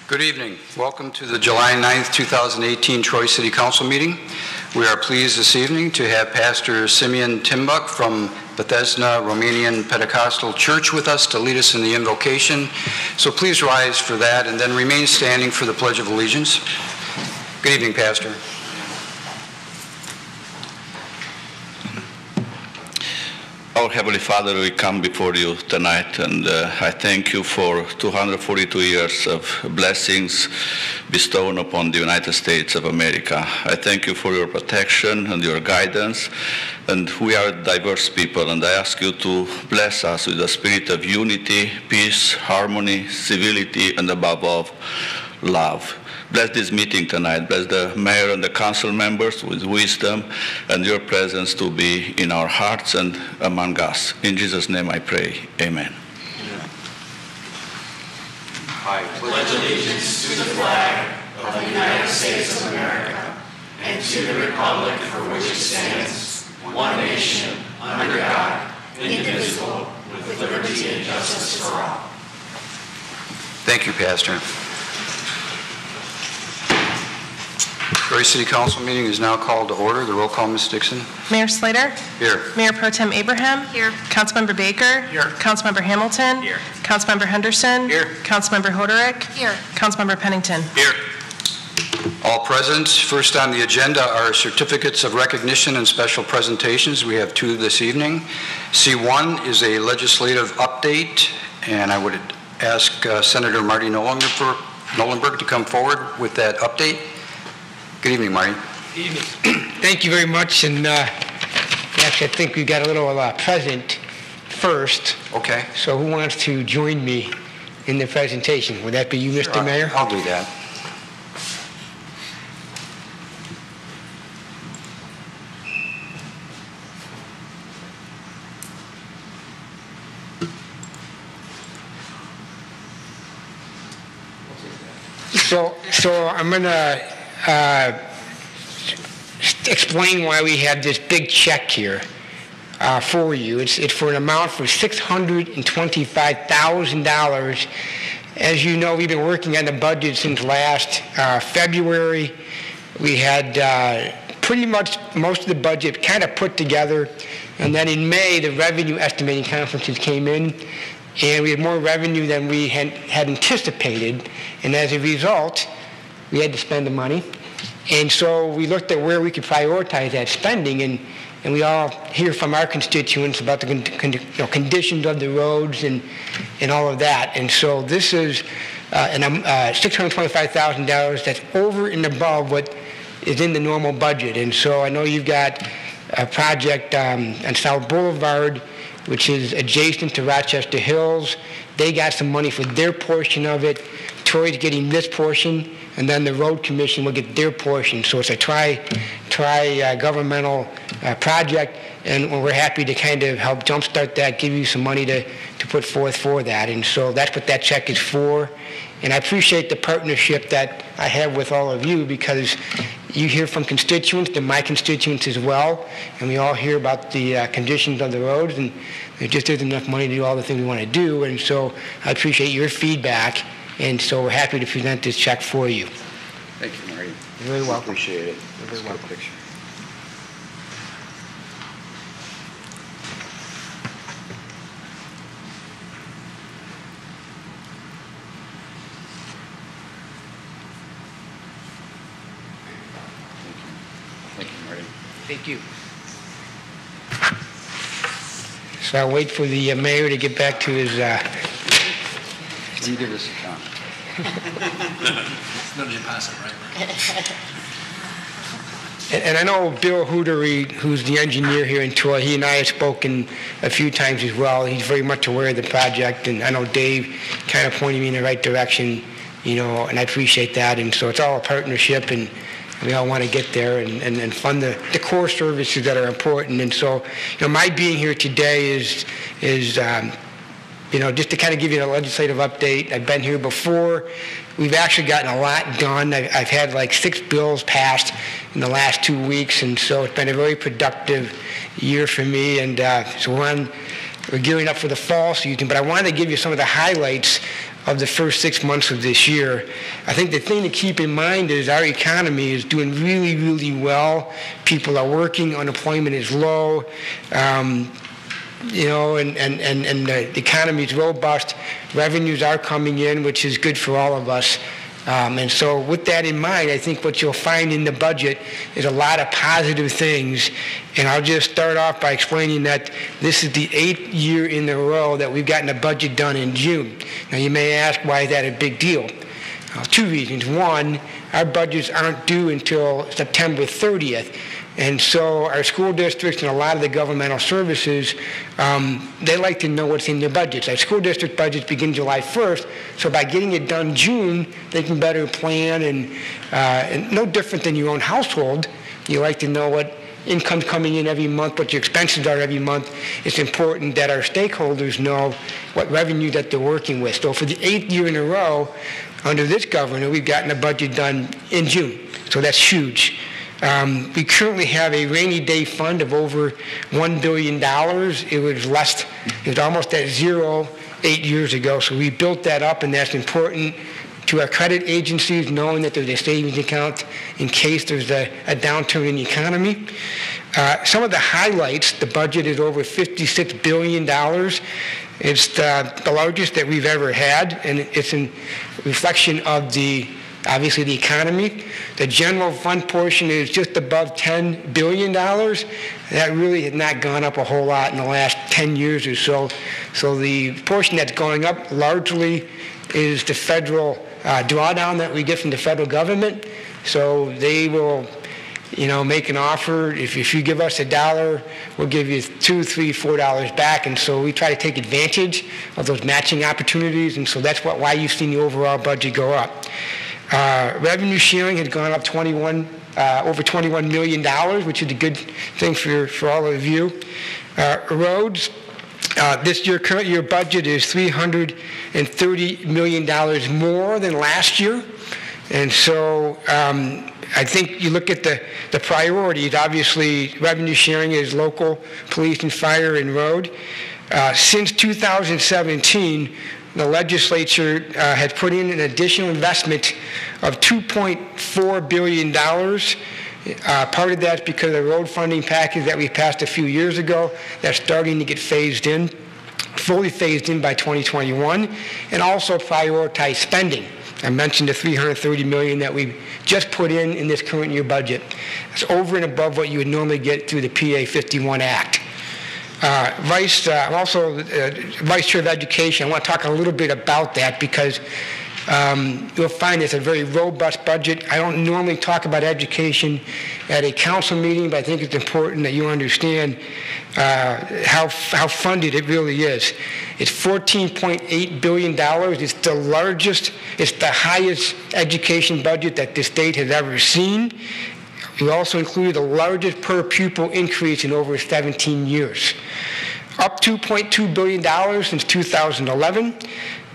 Good evening. Welcome to the July 9th, 2018 Troy City Council meeting. We are pleased this evening to have Pastor Simeon Timbuk from Bethesda Romanian Pentecostal Church with us to lead us in the invocation. So please rise for that and then remain standing for the Pledge of Allegiance. Good evening, Pastor. Our Heavenly Father, we come before you tonight, and I thank you for 242 years of blessings bestowed upon the United States of America. I thank you for your protection and your guidance, and we are a diverse people, and I ask you to bless us with a spirit of unity, peace, harmony, civility, and above all, love. Bless this meeting tonight. Bless the mayor and the council members with wisdom and your presence to be in our hearts and among us. In Jesus' name I pray. Amen. I pledge allegiance to the flag of the United States of America and to the republic for which it stands, one nation, under God, indivisible, with liberty and justice for all. Thank you, Pastor. Troy City Council meeting is now called to order. The roll call, Ms. Dixon. Mayor Slater? Here. Mayor Pro Tem Abraham? Here. Councilmember Baker? Here. Councilmember Hamilton? Here. Councilmember Henderson? Here. Councilmember Hoderick? Here. Councilmember Pennington? Here. All present. First on the agenda are certificates of recognition and special presentations. We have two this evening. C1 is a legislative update, and I would ask Senator Marty Nolenberg to come forward with that update. Good evening, Marty. Good evening. Thank you very much. And actually, I think we've got a little present first. Okay. So who wants to join me in the presentation? Would that be you, Mr. Sure, Mayor? I'll do that. So I'm going to explain why we have this big check here for you. It's for an amount for $625,000. As you know, we've been working on the budget since last February. We had pretty much most of the budget kind of put together, and then in May, the revenue estimating conferences came in, and we had more revenue than we had anticipated, and as a result, we had to spend the money. And so we looked at where we could prioritize that spending, and we all hear from our constituents about the conditions of the roads and all of that. And so this is $625,000 that's over and above what is in the normal budget. And so I know you've got a project on South Boulevard, which is adjacent to Rochester Hills. They got some money for their portion of it. Troy's getting this portion, and then the road commission will get their portion. So it's a tri-governmental project, and we're happy to kind of help jumpstart that, give you some money to put forth for that. And so that's what that check is for. And I appreciate the partnership that I have with all of you, because you hear from constituents, they're my constituents as well, and we all hear about the conditions of the roads, and there just isn't enough money to do all the things we want to do. And so I appreciate your feedback, and so we're happy to present this check for you. Thank you, Marty. You're very welcome. Appreciate it. You're very welcome. Picture. Thank you, Marty. Thank you. So I'll wait for the mayor to get back to his... Can you give this a count? And I know Bill Hootery, who's the engineer here in Troy, he and I have spoken a few times as well. He's very much aware of the project, and I know Dave kind of pointed me in the right direction, and I appreciate that. And so it's all a partnership, and we all want to get there and fund the core services that are important. And so, my being here today is just to kind of give you a legislative update. I've been here before. We've actually gotten a lot done. I've had like 6 bills passed in the last 2 weeks, and so it's been a very productive year for me. And so we're gearing up for the fall season, but I wanted to give you some of the highlights of the first 6 months of this year. I think the thing to keep in mind is our economy is doing really, really well. People are working, unemployment is low, and the economy is robust. Revenues are coming in, which is good for all of us. And so with that in mind, I think what you'll find in the budget is a lot of positive things. And I'll just start off by explaining that this is the 8th year in a row that we've gotten a budget done in June. Now you may ask, why is that a big deal? 2 reasons. One, our budgets aren't due until September 30th. And so our school districts and a lot of the governmental services, they like to know what's in their budgets. Our school district budgets begin July 1st, so by getting it done June, they can better plan and no different than your own household. You like to know what income's coming in every month, what your expenses are every month. It's important that our stakeholders know what revenue that they're working with. So for the 8th year in a row, under this governor, we've gotten a budget done in June. So that's huge. We currently have a rainy day fund of over $1 billion. It was almost at zero 8 years ago, so we built that up, and that's important to our credit agencies, knowing that there's a savings account in case there's a downturn in the economy. Some of the highlights, the budget is over $56 billion. It's the largest that we've ever had, and it's in reflection of obviously the economy. The general fund portion is just above $10 billion. That really has not gone up a whole lot in the last 10 years or so. So the portion that's going up largely is the federal drawdown that we get from the federal government. So they will make an offer. If you give us $1, we'll give you $2, $3, $4 back. And so we try to take advantage of those matching opportunities. And so that's why you've seen the overall budget go up. Revenue sharing has gone up over $21 million, which is a good thing for all of you. Roads, this year, current year budget is $330 million more than last year. And so I think you look at the priorities. Obviously, revenue sharing is local, police and fire and road. Since 2017, the legislature has put in an additional investment of $2.4 billion. Part of that's because of the road funding package that we passed a few years ago that's starting to get phased in, fully phased in by 2021, and also prioritize spending. I mentioned the $330 million that we just put in this current year budget. It's over and above what you would normally get through the PA 51 Act. I'm also Vice Chair of Education. I want to talk a little bit about that because you'll find it's a very robust budget. I don't normally talk about education at a council meeting, but I think it's important that you understand how funded it really is. It's $14.8 billion. It's the largest, it's the highest education budget that this state has ever seen. We also included the largest per pupil increase in over 17 years. Up $2.2 billion since 2011.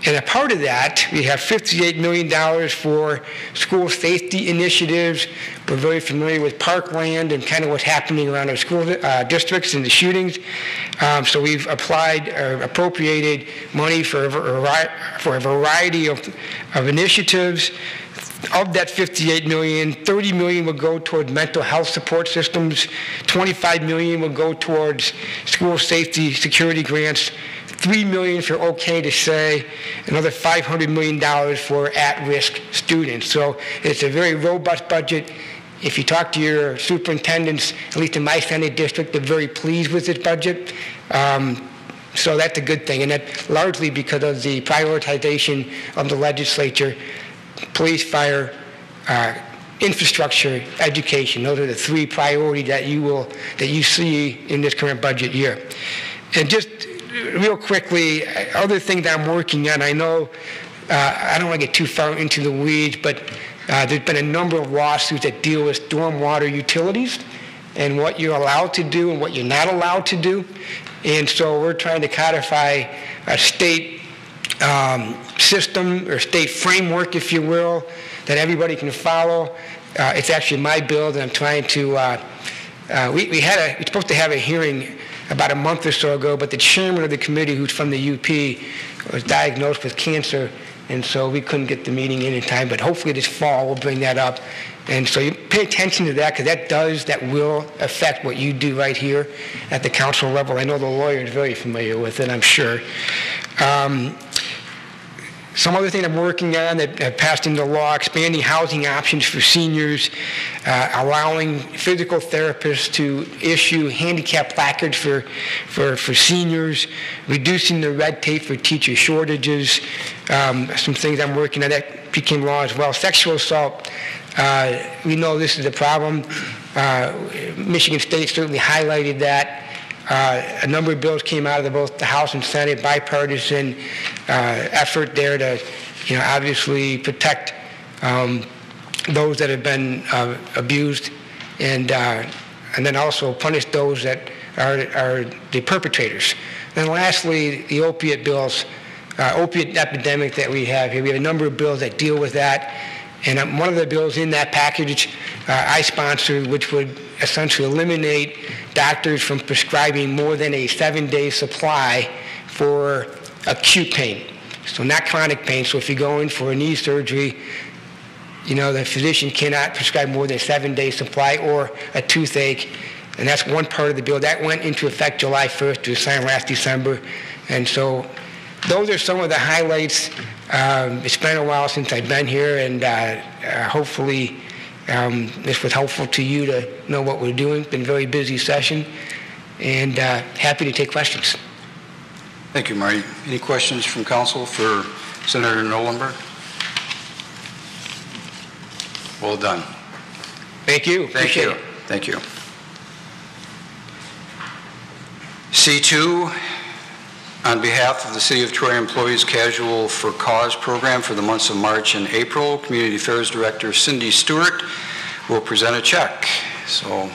And a part of that, we have $58 million for school safety initiatives. We're very familiar with Parkland and kind of what's happening around our school districts and the shootings. So we've appropriated money for a variety of initiatives. Of that $58 million, $30 million will go toward mental health support systems, $25 million will go towards school safety security grants, $3 million for OK to Say, another $500 million for at-risk students. So it's a very robust budget. If you talk to your superintendents, at least in my Senate district, they're very pleased with this budget. So that's a good thing, and that's largely because of the prioritization of the legislature. Police, fire, infrastructure, education. Those are the three priorities that you see in this current budget year. And just real quickly, other things that I'm working on, I know I don't want to get too far into the weeds, but there's been a number of lawsuits that deal with stormwater utilities and what you're allowed to do and what you're not allowed to do. And so we're trying to codify a state system or state framework, if you will, that everybody can follow. It's actually my bill that I'm trying to, we're supposed to have a hearing about a month or so ago, but the chairman of the committee, who's from the UP, was diagnosed with cancer and so we couldn't get the meeting in time, but hopefully this fall we'll bring that up. And so you pay attention to that, because that will affect what you do right here at the council level. I know the lawyer is very familiar with it, I'm sure. Some other thing I'm working on that passed into law, expanding housing options for seniors, allowing physical therapists to issue handicap placards for seniors, reducing the red tape for teacher shortages, some things I'm working on that became law as well. Sexual assault, we know this is a problem. Michigan State certainly highlighted that. A number of bills came out of both the House and Senate, bipartisan effort there to, obviously protect those that have been abused, and then also punish those that are the perpetrators. And lastly, the opiate bills, opiate epidemic that we have here. We have a number of bills that deal with that, and one of the bills in that package I sponsored, which would essentially eliminate doctors from prescribing more than a 7-day supply for acute pain. So not chronic pain. So if you go in for a knee surgery, the physician cannot prescribe more than a 7-day supply, or a toothache. And that's one part of the bill. That went into effect July 1st. It was signed last December. And so those are some of the highlights. It's been a while since I've been here, and hopefully this was helpful to you to know what we're doing. It's been a very busy session, and happy to take questions. Thank you, Marty. Any questions from council for Senator Nolenberg? Well done. Thank you. Thank you. Thank you. C2, on behalf of the City of Troy Employees Casual for Cause program for the months of March and April, Community Affairs Director Cindy Stewart will present a check. So,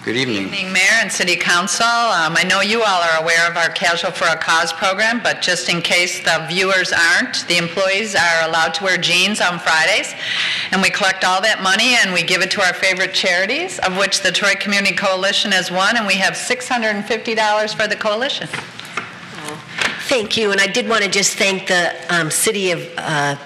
good evening. Good evening, Mayor and City Council. I know you all are aware of our Casual for a Cause program, but just in case the viewers aren't, the employees are allowed to wear jeans on Fridays, and we collect all that money and we give it to our favorite charities, of which the Troy Community Coalition is one, and we have $650 for the coalition. Thank you, and I did want to just thank the City of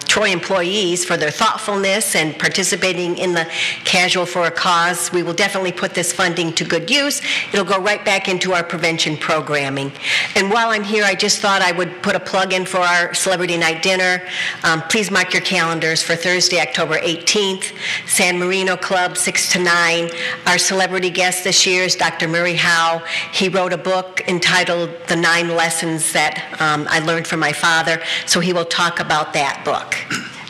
Troy employees for their thoughtfulness and participating in the Casual for a Cause. We will definitely put this funding to good use. It'll go right back into our prevention programming. And while I'm here, I just thought I would put a plug in for our Celebrity Night Dinner. Please mark your calendars for Thursday, October 18th, San Marino Club, 6 to 9. Our celebrity guest this year is Dr. Murray Howe. He wrote a book entitled The 9 Lessons That I learned from my father, so he will talk about that book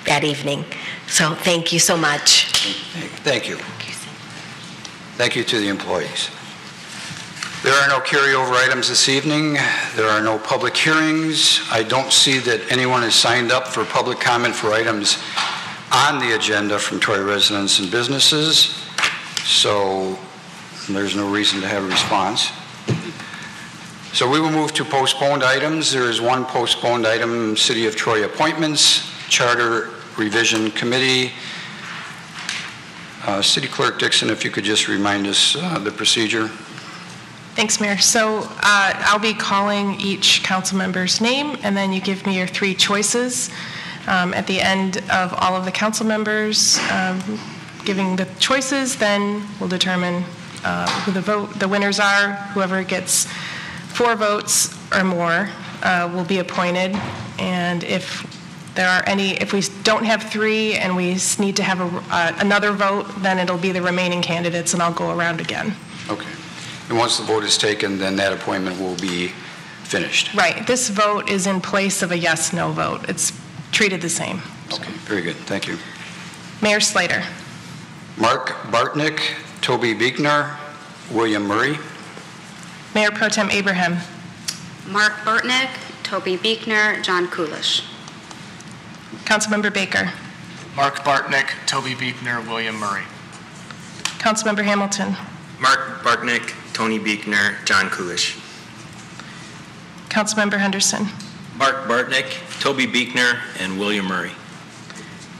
that evening. So thank you so much. Thank you. Thank you to the employees. There are no carryover items this evening. There are no public hearings. I don't see that anyone has signed up for public comment for items on the agenda from Troy residents and businesses, so there's no reason to have a response. So we will move to postponed items. There is one postponed item, City of Troy appointments, Charter Revision Committee. City Clerk Dixon, if you could just remind us the procedure. Thanks, Mayor. So I'll be calling each council member's name, and then you give me your 3 choices. At the end of all of the council members giving the choices, then we'll determine who the winners are. Whoever gets 4 votes or more will be appointed, and if we don't have 3 and we need to have another vote, then it'll be the remaining candidates, and I'll go around again. Okay. And once the vote is taken, then that appointment will be finished. Right. This vote is in place of a yes/no vote. It's treated the same. Okay. Very good. Thank you. Mayor Slater. Mark Bartnick, Toby Beekner, William Murray. Mayor Pro Tem Abraham. Mark Bartnick, Toby Beekner, John Kulish. Councilmember Baker. Mark Bartnick, Toby Beekner, William Murray. Councilmember Hamilton. Mark Bartnick, Tony Beekner, John Kulish. Councilmember Henderson. Mark Bartnick, Toby Beekner, and William Murray.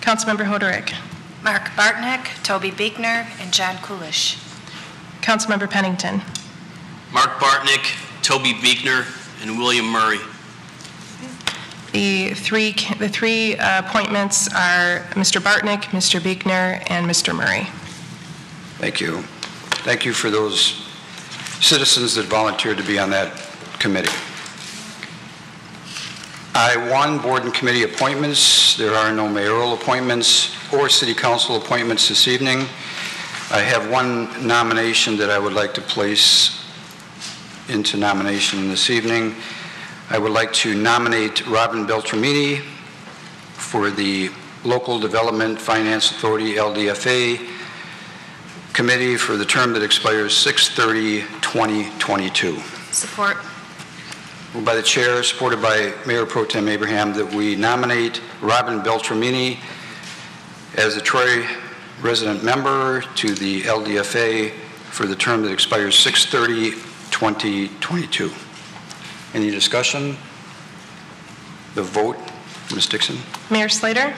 Councilmember Hoderick. Mark Bartnick, Toby Beekner, and John Kulish. Councilmember Pennington. Mark Bartnick, Toby Beekner, and William Murray. The three appointments are Mr. Bartnick, Mr. Biegner, and Mr. Murray. Thank you. Thank you for those citizens that volunteered to be on that committee. I-1, board and committee appointments. There are no mayoral appointments or city council appointments this evening. I have one nomination that I would like to place into nomination this evening. I would like to nominate Robin Beltramini for the Local Development Finance Authority, LDFA, committee for the term that expires 6/30/2022. Support. Moved by the chair, supported by Mayor Pro Tem Abraham, that we nominate Robin Beltramini as a Troy resident member to the LDFA for the term that expires 6/30/2022. Any discussion? The vote, Ms. Dixon? Mayor Slater?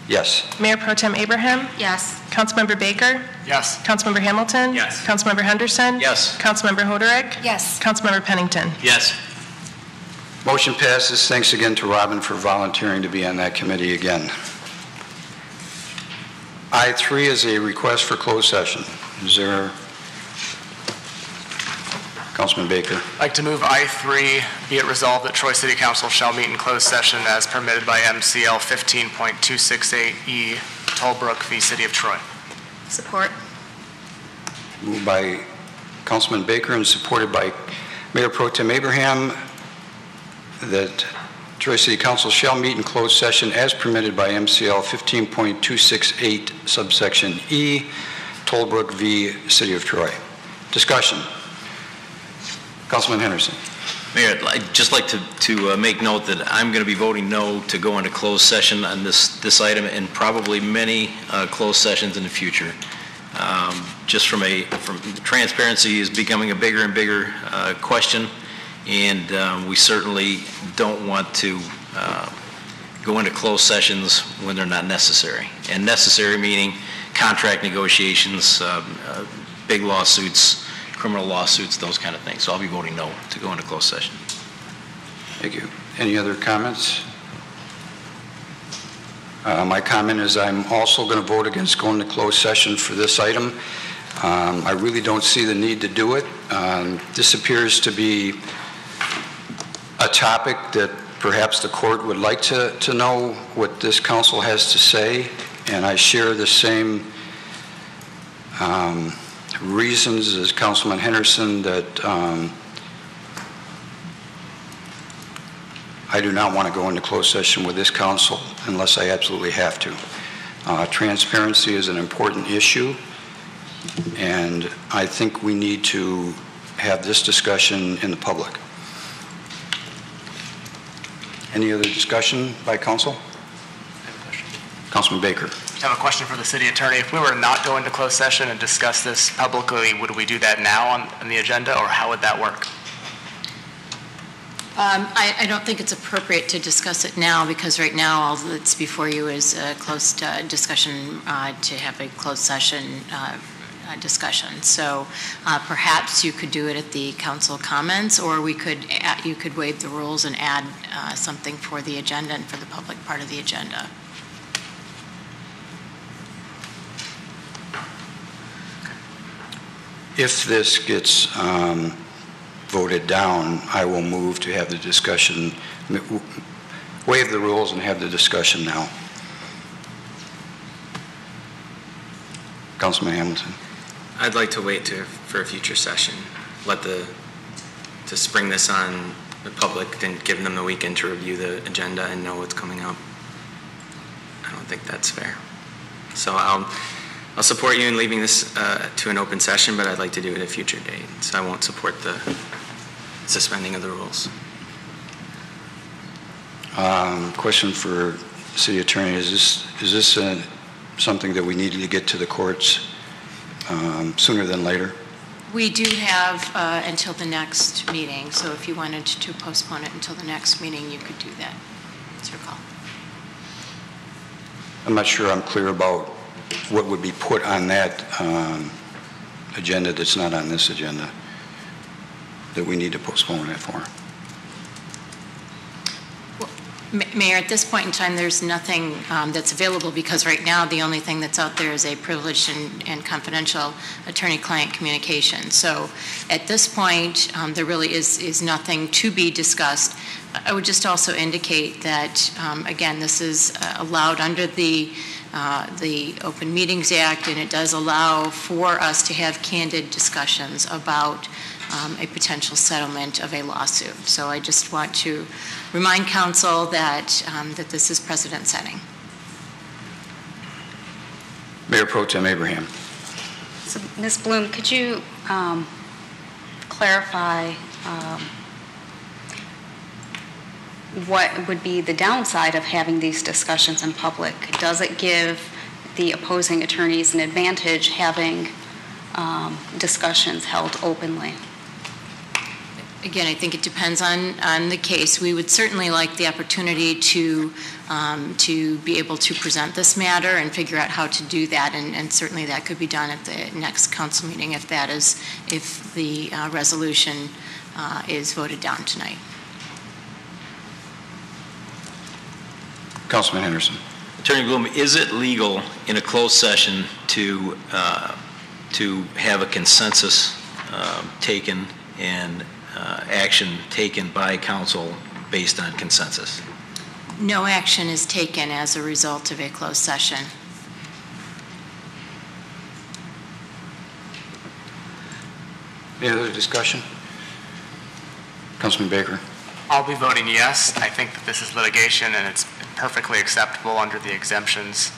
Yes. Mayor Pro Tem Abraham? Yes. Councilmember Baker? Yes. Councilmember Hamilton? Yes. Councilmember Henderson? Yes. Councilmember Hoderick? Yes. Councilmember Pennington? Yes. Motion passes. Thanks again to Robin for volunteering to be on that committee again. I-3 is a request for closed session. Is there? Councilman Baker. I'd like to move I3, be it resolved that Troy City Council shall meet in closed session as permitted by MCL 15.268E, Tollbrook v. City of Troy. Support. Moved by Councilman Baker and supported by Mayor Pro Tem Abraham that Troy City Council shall meet in closed session as permitted by MCL 15.268 subsection E, Tollbrook v. City of Troy. Discussion. Councilman Henderson. Mayor, I'd just like to make note that I'm going to be voting no to go into closed session on this item and probably many closed sessions in the future. Just from transparency is becoming a bigger and bigger question, and we certainly don't want to go into closed sessions when they're not necessary. And necessary meaning contract negotiations, big lawsuits, criminal lawsuits, those kind of things. So I'll be voting no to go into closed session. Thank you. Any other comments? My comment is I'm also going to vote against going to closed session for this item. I really don't see the need to do it. This appears to be a topic that perhaps the court would like to know what this council has to say, and I share the same reasons as Councilman Henderson that I do not want to go into closed session with this council unless I absolutely have to. Transparency is an important issue, and I think we need to have this discussion in the public. Any other discussion by council? Councilman Baker. I have a question for the city attorney. If we were not going to closed session and discuss this publicly, would we do that now on the agenda, or how would that work? I don't think it's appropriate to discuss it now, because right now all that's before you is a closed discussion to have a closed session discussion. So perhaps you could do it at the council comments, or you could waive the rules and add something for the agenda and for the public part of the agenda. If this gets voted down, I will move to have the discussion, waive the rules and have the discussion now. Councilman Hamilton. I'd like to wait for a future session, to spring this on the public and give them the weekend to review the agenda and know what's coming up. I don't think that's fair. So I'll support you in leaving this to an open session, but I'd like to do it at a future date. So I won't support the suspending of the rules. Question for City Attorney: Is this something that we needed to get to the courts sooner than later? We do have until the next meeting, so if you wanted to postpone it until the next meeting, you could do that. It's your call. I'm not sure I'm clear about what would be put on that agenda that's not on this agenda that we need to postpone it for. Mayor, at this point in time, there's nothing that's available because right now the only thing that's out there is a privileged and confidential attorney-client communication. So at this point, there really is nothing to be discussed. I would just also indicate that, again, this is allowed under the Open Meetings Act, and it does allow for us to have candid discussions about a potential settlement of a lawsuit. So I just want to remind council that that this is precedent setting. Mayor Pro Tem Abraham. So, Ms. Bloom, could you clarify what would be the downside of having these discussions in public? Does it give the opposing attorneys an advantage having discussions held openly? Again, I think it depends on the case. We would certainly like the opportunity to be able to present this matter and figure out how to do that, and certainly that could be done at the next council meeting if the resolution is voted down tonight. Councilman Henderson. Attorney Bloom, is it legal in a closed session to have a consensus taken and action taken by council based on consensus? No action is taken as a result of a closed session. Any other discussion? Councilman Baker. I'll be voting yes. I think that this is litigation and it's perfectly acceptable under the exemptions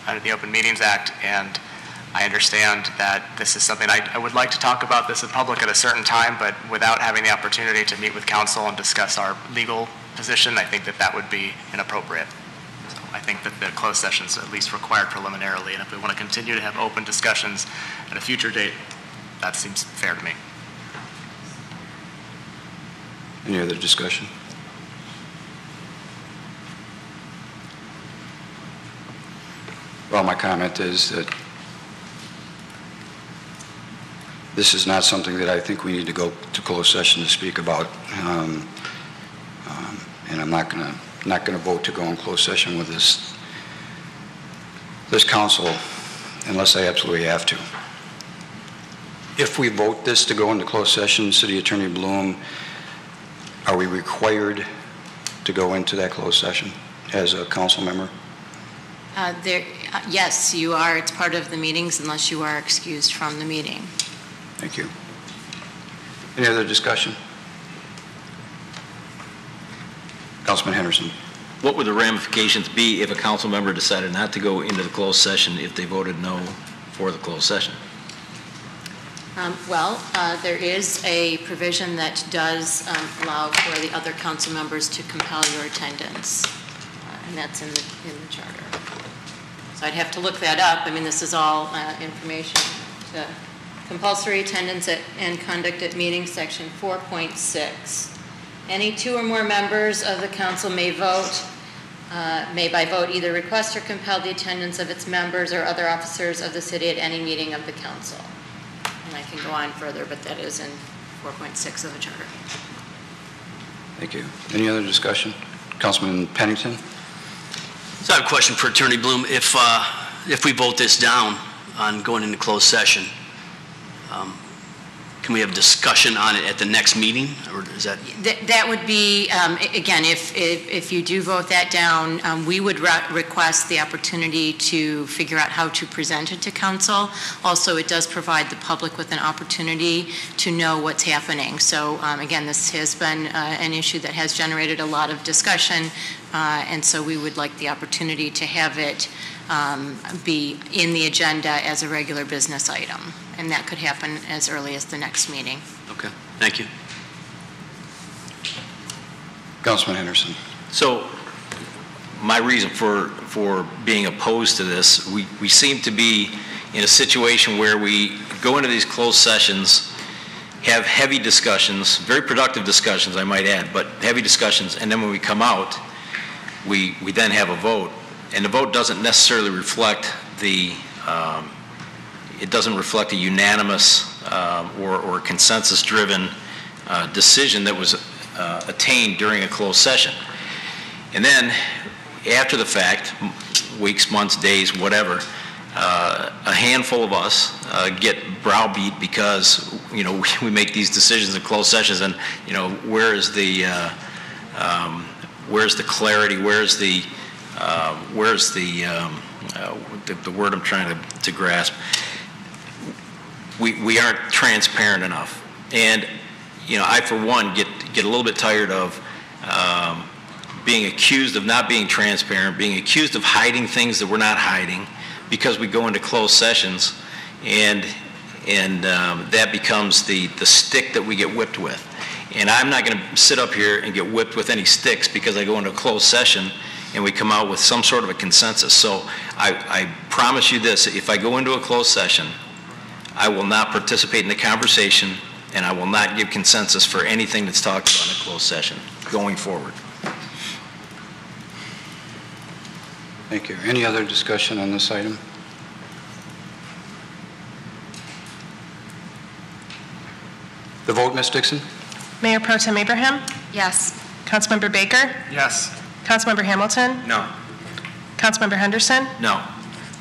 under the Open Meetings Act, and I understand that this is something I would like to talk about this in public at a certain time, but without having the opportunity to meet with counsel and discuss our legal position, I think that that would be inappropriate. So I think that the closed session is at least required preliminarily, and if we want to continue to have open discussions at a future date, that seems fair to me. Any other discussion? Well, my comment is that this is not something that I think we need to go to closed session to speak about, and I'm not going to vote to go in closed session with this council unless I absolutely have to. If we vote this to go into closed session, City Attorney Bloom, are we required to go into that closed session as a council member? Yes, you are. It's part of the meetings unless you are excused from the meeting. Thank you. Any other discussion? Councilman Henderson. What would the ramifications be if a council member decided not to go into the closed session if they voted no for the closed session? There is a provision that does allow for the other council members to compel your attendance, and that's in the charter. So I'd have to look that up. I mean, this is all information. Compulsory attendance and conduct at meetings, section 4.6. Any two or more members of the council may by vote either request or compel the attendance of its members or other officers of the city at any meeting of the council. And I can go on further, but that is in 4.6 of the charter. Thank you. Any other discussion? Councilman Pennington. So I have a question for Attorney Bloom. If we vote this down on going into closed session, can we have discussion on it at the next meeting, or is that? That would be, again, if you do vote that down, we would request the opportunity to figure out how to present it to council. Also, it does provide the public with an opportunity to know what's happening. So, again, this has been an issue that has generated a lot of discussion, and so we would like the opportunity to have it be in the agenda as a regular business item. And that could happen as early as the next meeting. Okay, thank you. Councilman Henderson. So my reason for being opposed to this, we seem to be in a situation where we go into these closed sessions, have heavy discussions, very productive discussions, I might add, but heavy discussions, and then when we come out, we then have a vote. And the vote doesn't necessarily reflect it doesn't reflect a unanimous or consensus-driven decision that was attained during a closed session. And then, after the fact, weeks, months, days, whatever, a handful of us get browbeat because, you know, we make these decisions in closed sessions, and, you know, where's the clarity, where's the word I'm trying to grasp? We aren't transparent enough. And, you know, I, for one, get a little bit tired of being accused of not being transparent, being accused of hiding things that we're not hiding, because we go into closed sessions, and that becomes the stick that we get whipped with. And I'm not going to sit up here and get whipped with any sticks because I go into a closed session and we come out with some sort of a consensus. So I promise you this: if I go into a closed session, I will not participate in the conversation, and I will not give consensus for anything that's talked about in a closed session going forward. Thank you. Any other discussion on this item? The vote, Ms. Dixon? Mayor Pro Tem Abraham? Yes. Councilmember Baker? Yes. Councilmember Hamilton? No. Councilmember Henderson? No.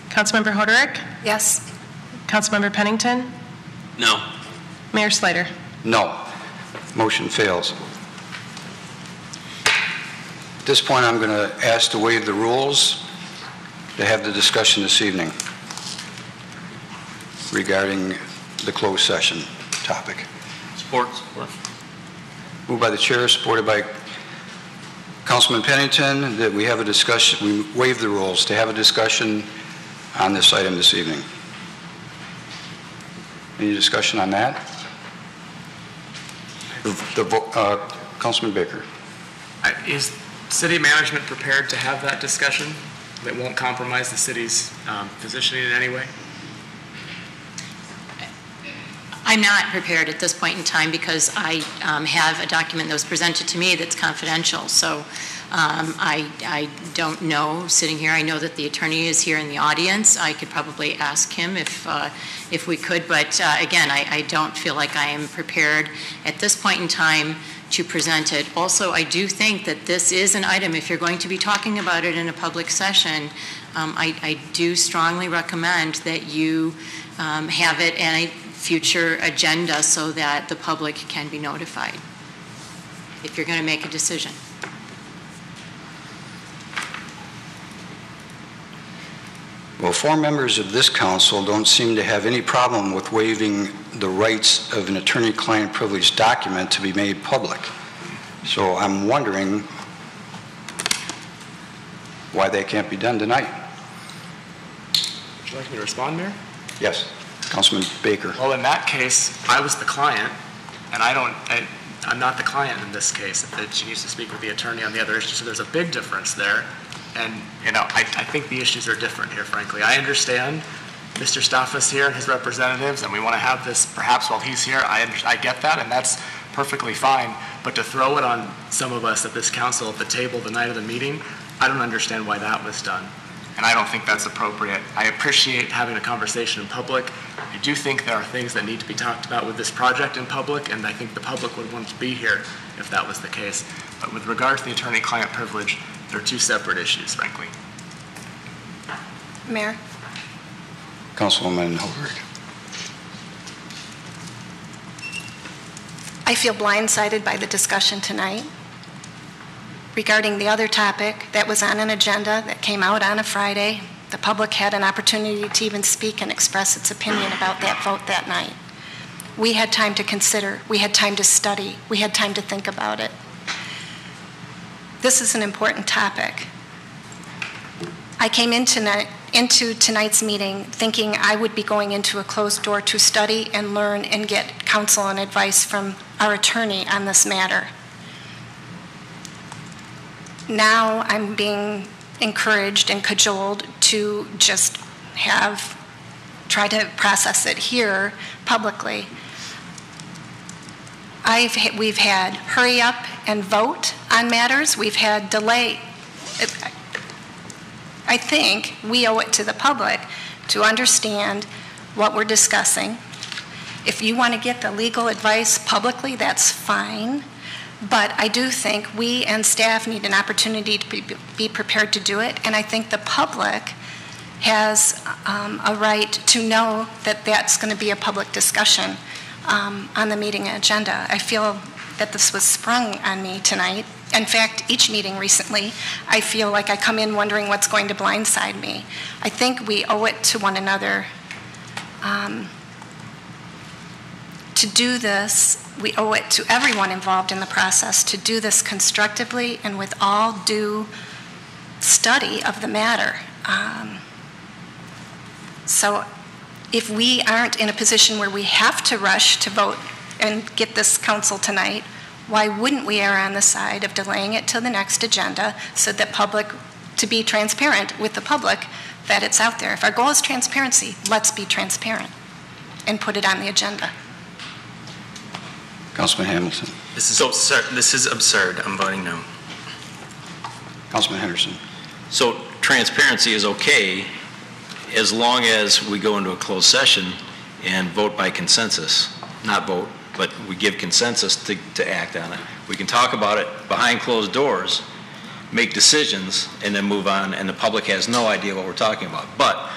Councilmember Hoderick? Yes. Councilmember Pennington? No. Mayor Slater? No. Motion fails. At this point, I'm going to ask to waive the rules to have the discussion this evening regarding the closed session topic. Support. Moved by the chair, supported by Councilman Pennington, that we have a discussion, we waive the rules to have a discussion on this item this evening. Any discussion on that? Councilman Baker. Is city management prepared to have that discussion that won't compromise the city's positioning in any way? I'm not prepared at this point in time because I have a document that was presented to me that's confidential. So I don't know sitting here. I know that the attorney is here in the audience. I could probably ask him if we could, but again, I don't feel like I am prepared at this point in time to present it. Also, I do think that this is an item, if you're going to be talking about it in a public session, I do strongly recommend that you have it in a future agenda so that the public can be notified if you're going to make a decision. Well, 4 members of this council don't seem to have any problem with waiving the rights of an attorney-client privilege document to be made public. So I'm wondering why that can't be done tonight. Would you like me to respond, Mayor? Yes, Councilman Baker. Well, in that case, I was the client, and I'm not the client in this case. She needs to speak with the attorney on the other issue, so there's a big difference there. And, you know, I think the issues are different here, frankly. I understand Mr. Staffas here and his representatives, and we want to have this perhaps while he's here. I get that, and that's perfectly fine. But to throw it on some of us at this council at the table the night of the meeting, I don't understand why that was done. And I don't think that's appropriate. I appreciate having a conversation in public. I do think there are things that need to be talked about with this project in public, and I think the public would want to be here if that was the case. But with regard to the attorney-client privilege, they're 2 separate issues, frankly. Mayor? Councilwoman Hoderick. I feel blindsided by the discussion tonight regarding the other topic that was on an agenda that came out on a Friday. The public had an opportunity to even speak and express its opinion about that vote that night. We had time to consider, we had time to study, we had time to think about it. This is an important topic. I came into tonight's meeting thinking I would be going into a closed door to study and learn and get counsel and advice from our attorney on this matter. Now I'm being encouraged and cajoled to just try to process it here publicly. We've had hurry up and vote on matters. We've had delay. I think we owe it to the public to understand what we're discussing. If you want to get the legal advice publicly, that's fine. But I do think we and staff need an opportunity to be prepared to do it, and I think the public has a right to know that that's going to be a public discussion on the meeting agenda. I feel that this was sprung on me tonight. In fact, each meeting recently, I feel like I come in wondering what's going to blindside me. I think we owe it to one another to do this. We owe it to everyone involved in the process to do this constructively and with all due study of the matter. So if we aren't in a position where we have to rush to vote and get this council tonight, why wouldn't we err on the side of delaying it till the next agenda so that to be transparent with the public that it's out there? If our goal is transparency, let's be transparent and put it on the agenda. Councilman Hamilton. This is absurd. This is absurd. I'm voting no. Councilman Henderson. So transparency is okay as long as we go into a closed session and vote by consensus. Not vote, but we give consensus to act on it. We can talk about it behind closed doors, make decisions, and then move on, and the public has no idea what we're talking about. But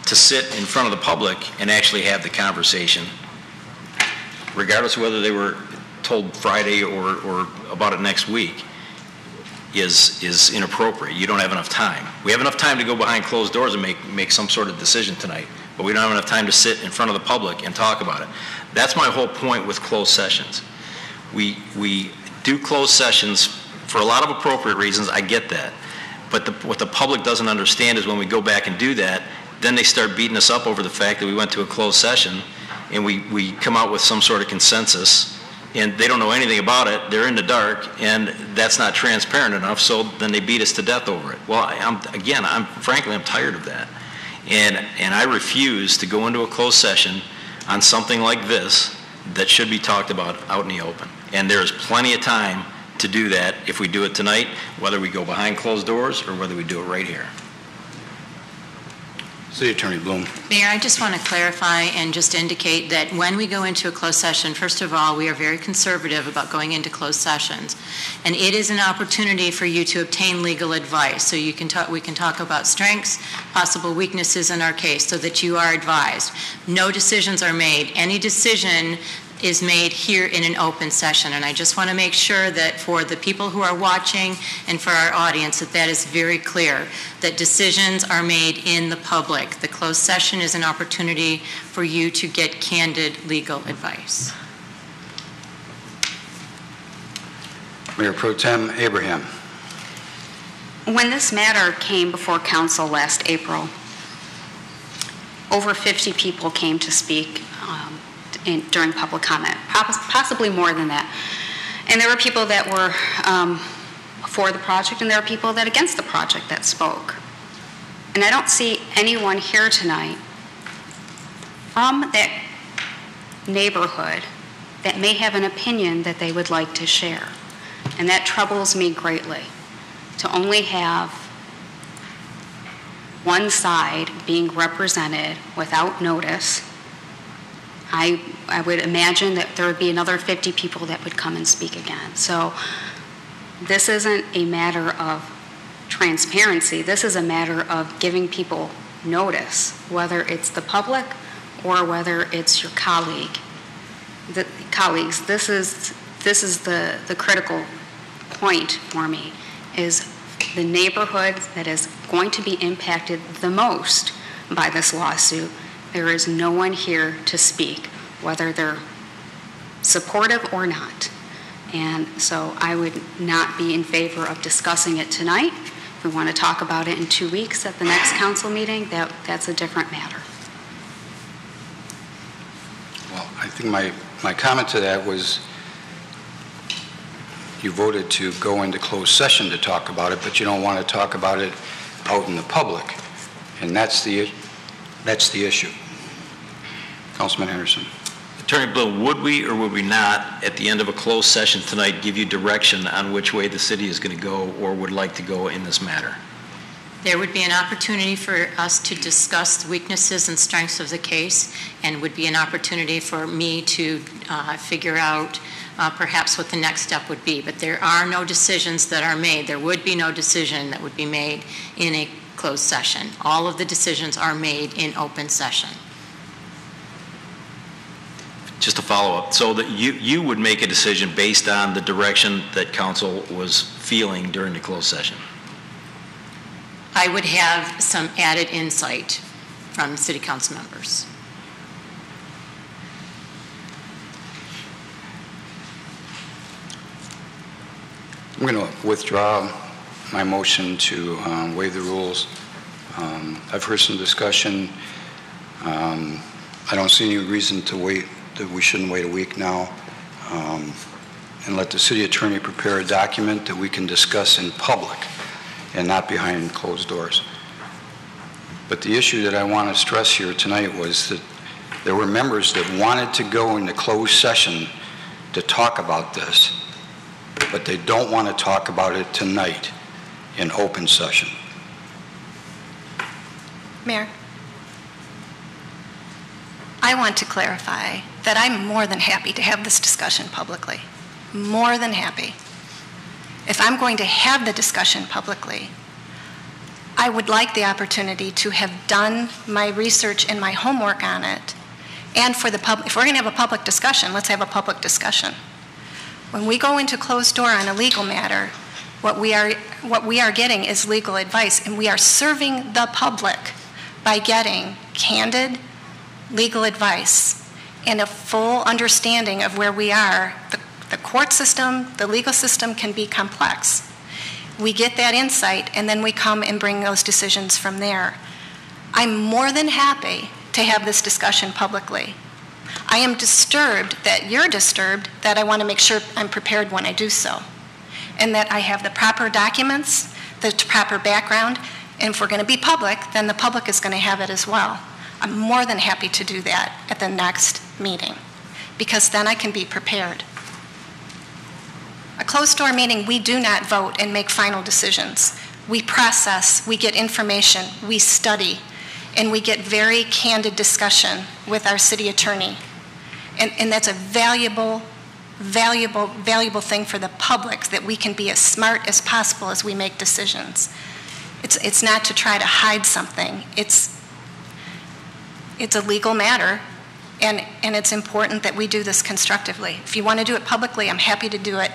to sit in front of the public and actually have the conversation, regardless of whether they were told Friday or about it next week, is inappropriate. You don't have enough time. We have enough time to go behind closed doors and make some sort of decision tonight, but we don't have enough time to sit in front of the public and talk about it. That's my whole point with closed sessions. We do closed sessions for a lot of appropriate reasons. I get that. But what the public doesn't understand is when we go back and do that, then they start beating us up over the fact that we went to a closed session and we come out with some sort of consensus and they don't know anything about it, they're in the dark, and that's not transparent enough, so then they beat us to death over it. Well, frankly, I'm tired of that. And I refuse to go into a closed session on something like this that should be talked about out in the open. And there is plenty of time to do that if we do it tonight, whether we go behind closed doors or whether we do it right here. City Attorney Bloom. Mayor, I just want to clarify and just indicate that when we go into a closed session, first of all, we are very conservative about going into closed sessions. And it is an opportunity for you to obtain legal advice. So we can talk about strengths, possible weaknesses in our case so that you are advised. No decisions are made. Any decision is made here in an open session. And I just want to make sure that for the people who are watching and for our audience that is very clear, that decisions are made in the public. The closed session is an opportunity for you to get candid legal advice. Mayor Pro Tem Abraham. When this matter came before council last April, over 50 people came to speak during public comment, possibly more than that. And there were people that were for the project, and there are people that against the project that spoke. And I don't see anyone here tonight from that neighborhood that may have an opinion that they would like to share. And that troubles me greatly, to only have one side being represented without notice. I would imagine that there would be another 50 people that would come and speak again. So this isn't a matter of transparency. This is a matter of giving people notice, whether it's the public or whether it's your colleagues. This is the critical point for me, is the neighborhood that is going to be impacted the most by this lawsuit. There is no one here to speak, whether they're supportive or not. And so I would not be in favor of discussing it tonight. If we want to talk about it in 2 weeks at the next council meeting, that's a different matter. Well, I think my comment to that was you voted to go into closed session to talk about it, but you don't want to talk about it out in the public. And that's the issue. Councilman Henderson. Attorney Bloom, would we or would we not, at the end of a closed session tonight, give you direction on which way the city is going to go or would like to go in this matter? There would be an opportunity for us to discuss the weaknesses and strengths of the case, and would be an opportunity for me to figure out perhaps what the next step would be. But there are no decisions that are made. There would be no decision that would be made in a closed session. All of the decisions are made in open session. Just a follow-up. So that you would make a decision based on the direction that council was feeling during the closed session? I would have some added insight from city council members. I'm going to withdraw my motion to waive the rules. I've heard some discussion. I don't see any reason to wait, that we shouldn't wait a week now, and let the city attorney prepare a document that we can discuss in public and not behind closed doors. But the issue that I want to stress here tonight was that there were members that wanted to go into closed session to talk about this, but they don't want to talk about it tonight in open session. Mayor, I want to clarify that I'm more than happy to have this discussion publicly. More than happy. If I'm going to have the discussion publicly, I would like the opportunity to have done my research and my homework on it. And for the public, if we're going to have a public discussion, let's have a public discussion. When we go into closed door on a legal matter, what we are getting is legal advice, and we are serving the public by getting candid legal advice and a full understanding of where we are. The court system, the legal system can be complex. We get that insight, and then we come and bring those decisions from there. I'm more than happy to have this discussion publicly. I am disturbed that you're disturbed, that I want to make sure I'm prepared when I do so, and that I have the proper documents, the proper background, and if we're going to be public, then the public is going to have it as well. I'm more than happy to do that at the next meeting, because then I can be prepared. A closed-door meeting, we do not vote and make final decisions. We process, we get information, we study, and we get very candid discussion with our city attorney. And that's a valuable thing for the public, that we can be as smart as possible as we make decisions. It's not to try to hide something. It's a legal matter, and it's important that we do this constructively. If you want to do it publicly, I'm happy to do it.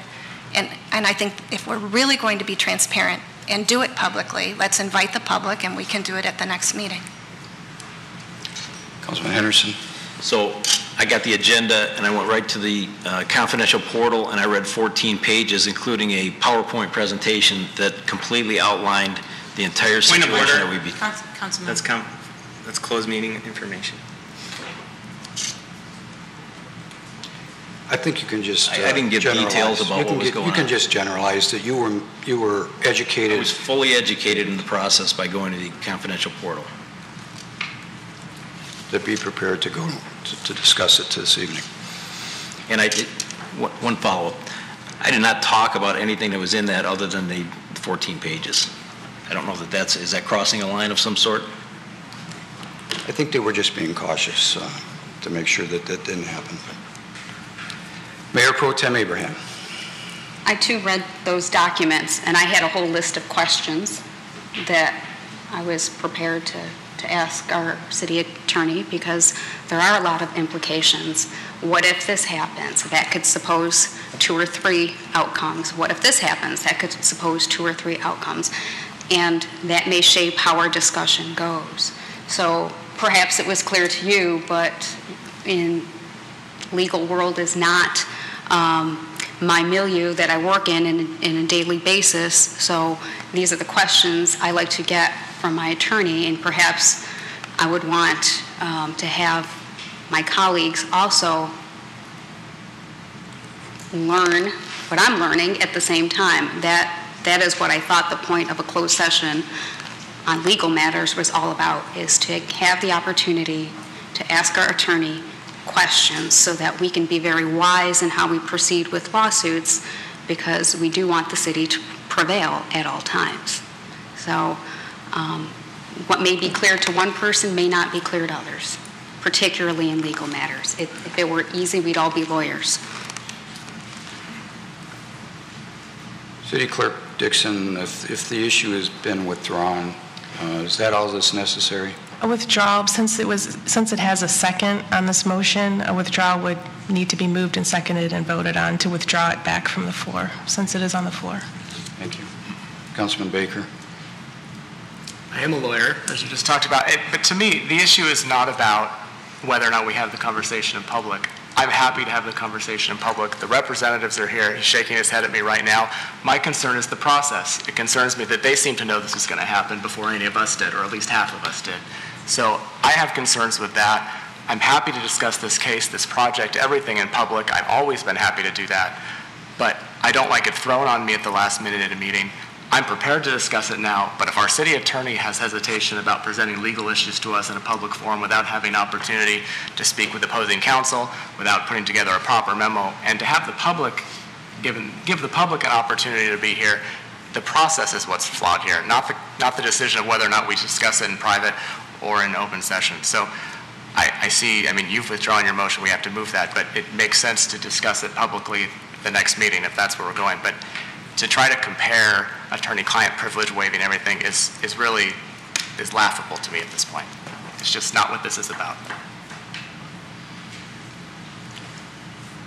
And I think if we're really going to be transparent and do it publicly, let's invite the public, and we can do it at the next meeting. Councilman Henderson. So I got the agenda, and I went right to the confidential portal, and I read 14 pages, including a PowerPoint presentation that completely outlined the entire situation that we'd be. Councilman. That's closed meeting information. I think you can just I didn't give details about what was going on. You can just generalize that you were educated. I was fully educated in the process by going to the confidential portal. To be prepared to go to discuss it this evening. And I did, one follow-up. I did not talk about anything that was in that other than the 14 pages. I don't know that is that crossing a line of some sort? I think they were just being cautious to make sure that that didn't happen. Mayor Pro Tem Abraham. I too read those documents, and I had a whole list of questions that I was prepared to ask our city attorney, because there are a lot of implications. What if this happens? That could suppose 2 or 3 outcomes. What if this happens? That could suppose 2 or 3 outcomes. And that may shape how our discussion goes. So perhaps it was clear to you, but in legal world is not my milieu that I work in a daily basis. So these are the questions I like to get from my attorney, and perhaps I would want to have my colleagues also learn what I'm learning at the same time. That is what I thought the point of a closed session on legal matters was all about, is to have the opportunity to ask our attorney questions so that we can be very wise in how we proceed with lawsuits, because we do want the city to prevail at all times. So What may be clear to one person may not be clear to others, particularly in legal matters. If it were easy, we'd all be lawyers. City Clerk Dixon, if the issue has been withdrawn, is that all that's necessary? A withdrawal, since it has a second on this motion, a withdrawal would need to be moved and seconded and voted on to withdraw it back from the floor, since it is on the floor. Thank you. Councilman Baker. I am a lawyer, as you just talked about, but to me, the issue is not about whether or not we have the conversation in public. I'm happy to have the conversation in public. The representatives are here. He's shaking his head at me right now. My concern is the process. It concerns me that they seem to know this is going to happen before any of us did, or at least half of us did. So I have concerns with that. I'm happy to discuss this case, this project, everything in public. I've always been happy to do that. But I don't like it thrown on me at the last minute at a meeting. I'm prepared to discuss it now, but if our city attorney has hesitation about presenting legal issues to us in a public forum without having an opportunity to speak with opposing counsel, without putting together a proper memo, and to have the public, give the public an opportunity to be here, the process is what's flawed here, not the decision of whether or not we discuss it in private or in open session. So I see, I mean, you've withdrawn your motion, we have to move that, but it makes sense to discuss it publicly the next meeting if that's where we're going. But to try to compare attorney-client privilege waiving everything is laughable to me at this point. It's just not what this is about.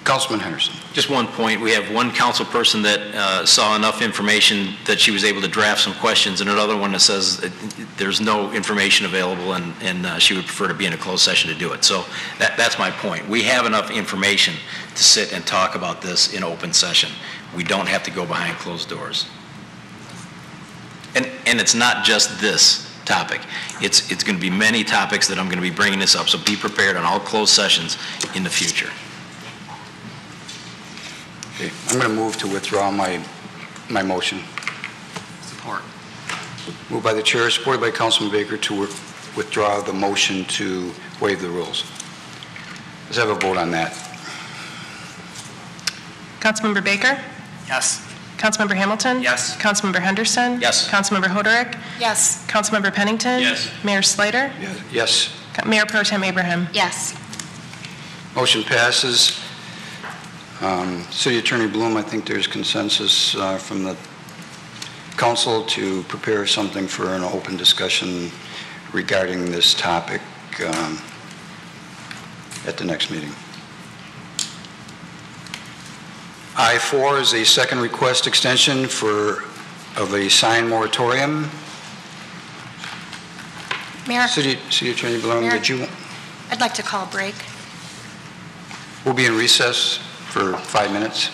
Councilman Henderson. Just one point. We have one council person that saw enough information that she was able to draft some questions, and another one that says that there's no information available and she would prefer to be in a closed session to do it. So that's my point. We have enough information to sit and talk about this in open session. We don't have to go behind closed doors. And it's not just this topic. It's going to be many topics that I'm going to be bringing this up, so be prepared on all closed sessions in the future. Okay, I'm going to move to withdraw my motion. Support. Moved by the chair, supported by Councilman Baker to withdraw the motion to waive the rules. Let's have a vote on that. Councilmember Baker? Yes. Councilmember Hamilton? Yes. Councilmember Henderson? Yes. Councilmember Hoderick? Yes. Councilmember Pennington? Yes. Mayor Slater? Yes. Mayor Pro Tem Abraham? Yes. Motion passes. City Attorney Bloom, I think there's consensus from the council to prepare something for an open discussion regarding this topic at the next meeting. I-4 is a second request extension of a sign moratorium. Mayor? City Attorney Bloom, Mayor? did you? I'd like to call a break. We'll be in recess for 5 minutes.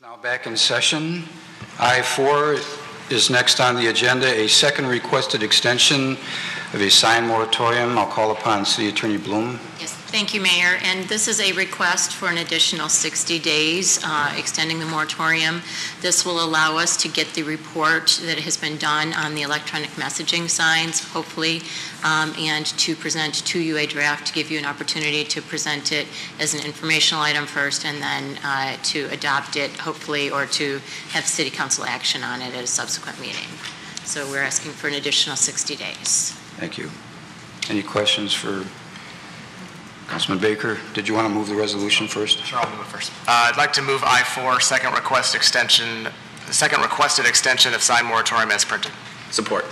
Now back in session. I-4 is next on the agenda, a second requested extension of a signed moratorium. I'll call upon City Attorney Bloom. Yes, thank you, Mayor. And this is a request for an additional 60 days, extending the moratorium. This will allow us to get the report that has been done on the electronic messaging signs, hopefully, and to present to you a draft to give you an opportunity to present it as an informational item first, and then to adopt it, hopefully, or to have City Council action on it at a subsequent meeting. So we're asking for an additional 60 days. Thank you. Any questions for Councilman Baker? Did you want to move the resolution first? Sure, I'll move it first. I'd like to move I-4, second requested extension of signed moratorium as printed. Support.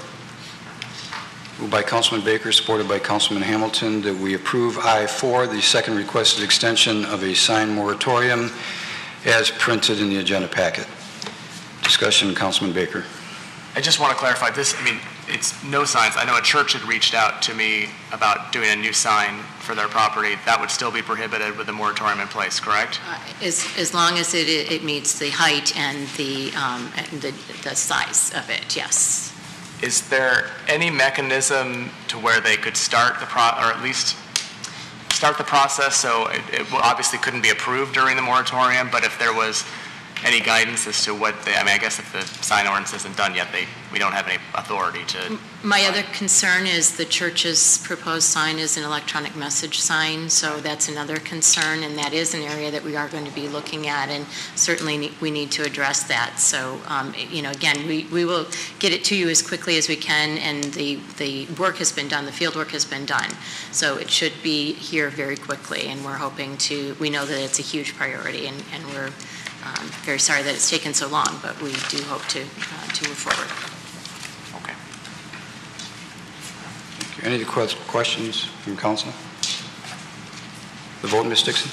Moved by Councilman Baker, supported by Councilman Hamilton, that we approve I-4, the second requested extension of a signed moratorium as printed in the agenda packet. Discussion, Councilman Baker. I just want to clarify this. I mean, it's no signs. I know a church had reached out to me about doing a new sign for their property. That would still be prohibited with the moratorium in place, correct? As long as it meets the height and the size of it, yes. Is there any mechanism to where they could start or at least start the process so it obviously couldn't be approved during the moratorium, but if there was any guidance as to what I mean, I guess if the sign ordinance isn't done yet, we don't have any authority to... My other concern is the church's proposed sign is an electronic message sign, so that's another concern, and that is an area that we are going to be looking at, and certainly we need to address that. So, again, we will get it to you as quickly as we can, and the work has been done, the field work has been done. So it should be here very quickly, and we're hoping we know that it's a huge priority, and we're very sorry that it's taken so long, but we do hope to move forward. Okay. Any questions from council? The vote, Ms. Dixon?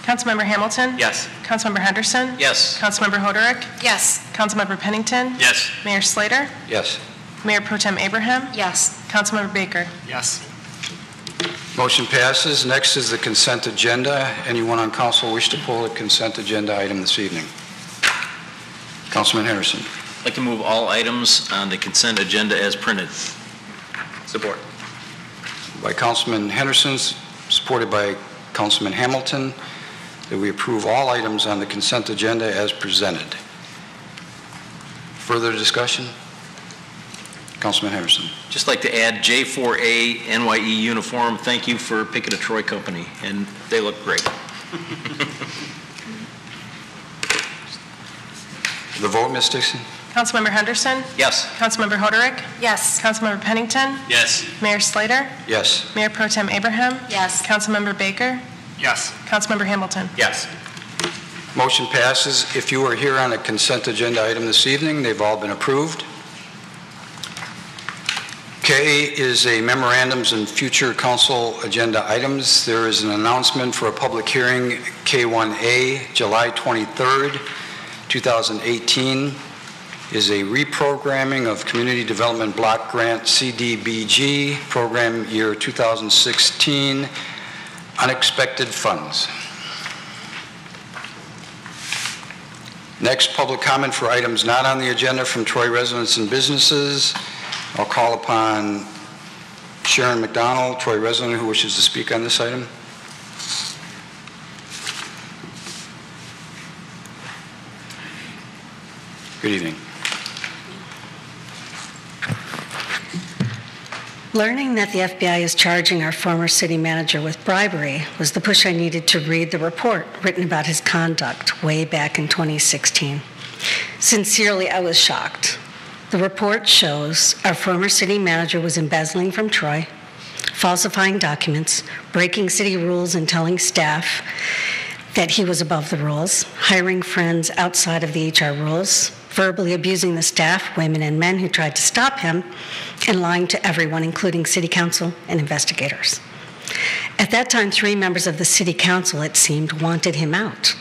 Councilmember Hamilton? Yes. Councilmember Henderson? Yes. Councilmember Hoderick? Yes. Councilmember Pennington? Yes. Mayor Slater? Yes. Mayor Pro Tem Abraham? Yes. Councilmember Baker? Yes. Motion passes. Next is the consent agenda. Anyone on council wish to pull a consent agenda item this evening? Councilman Henderson. I'd like to move all items on the consent agenda as printed. Support. By Councilman Henderson, supported by Councilman Hamilton, that we approve all items on the consent agenda as presented. Further discussion? Councilman Henderson. Just like to add J4A NYE uniform. Thank you for picking a Troy company, and they look great. The vote, Ms. Dixon? Councilmember Henderson? Yes. Councilmember Hoderick? Yes. Councilmember Pennington? Yes. Mayor Slater? Yes. Mayor Pro Tem Abraham? Yes. Councilmember Baker? Yes. Councilmember Hamilton? Yes. Motion passes. If you are here on a consent agenda item this evening, they've all been approved. K is a memorandums and future council agenda items. There is an announcement for a public hearing, K1A, July 23rd, 2018, is a reprogramming of Community Development Block Grant CDBG, program year 2016, unexpected funds. Next, public comment for items not on the agenda from Troy residents and businesses. I'll call upon Sharon McDonald, Troy resident, who wishes to speak on this item. Good evening. Learning that the FBI is charging our former city manager with bribery was the push I needed to read the report written about his conduct way back in 2016. Sincerely, I was shocked. The report shows our former city manager was embezzling from Troy, falsifying documents, breaking city rules and telling staff that he was above the rules, hiring friends outside of the HR rules, verbally abusing the staff, women and men who tried to stop him, and lying to everyone, including city council and investigators. At that time, 3 members of the city council, it seemed, wanted him out.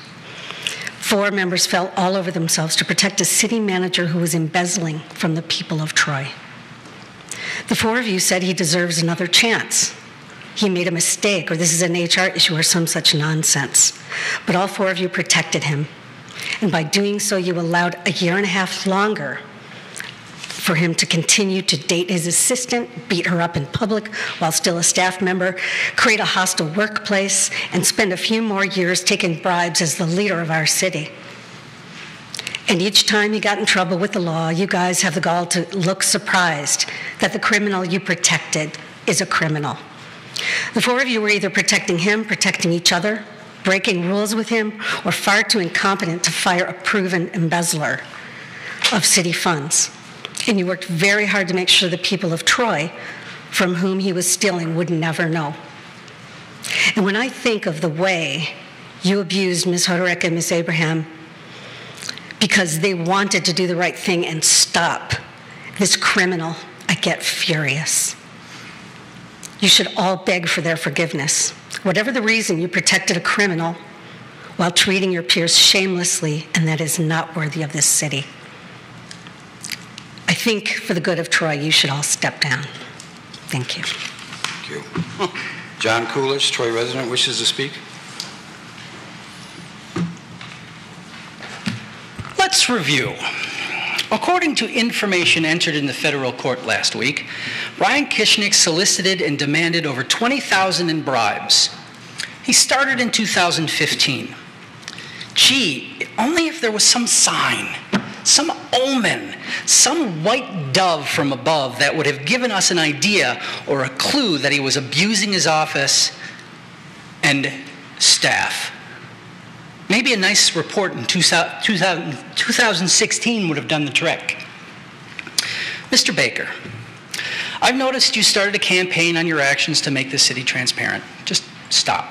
4 members fell all over themselves to protect a city manager who was embezzling from the people of Troy. The 4 of you said he deserves another chance. He made a mistake, or this is an HR issue, or some such nonsense. But all 4 of you protected him. And by doing so, you allowed a year and a half longer for him to continue to date his assistant, beat her up in public while still a staff member, create a hostile workplace, and spend a few more years taking bribes as the leader of our city. And each time he got in trouble with the law, you guys have the gall to look surprised that the criminal you protected is a criminal. The four of you were either protecting him, protecting each other, breaking rules with him, or far too incompetent to fire a proven embezzler of city funds. And you worked very hard to make sure the people of Troy, from whom he was stealing, would never know. And when I think of the way you abused Ms. Hodorek and Ms. Abraham because they wanted to do the right thing and stop this criminal, I get furious. You should all beg for their forgiveness. Whatever the reason, you protected a criminal while treating your peers shamelessly, and that is not worthy of this city. I think for the good of Troy, you should all step down. Thank you. Thank you. John Coolidge, Troy resident, wishes to speak. Let's review. According to information entered in the federal court last week, Brian Kishnick solicited and demanded over $20,000 in bribes. He started in 2015. Gee, only if there was some sign, some omen, some white dove from above that would have given us an idea or a clue that he was abusing his office and staff. Maybe a nice report in 2016 would have done the trick. Mr. Baker, I've noticed you started a campaign on your actions to make the city transparent. Just stop.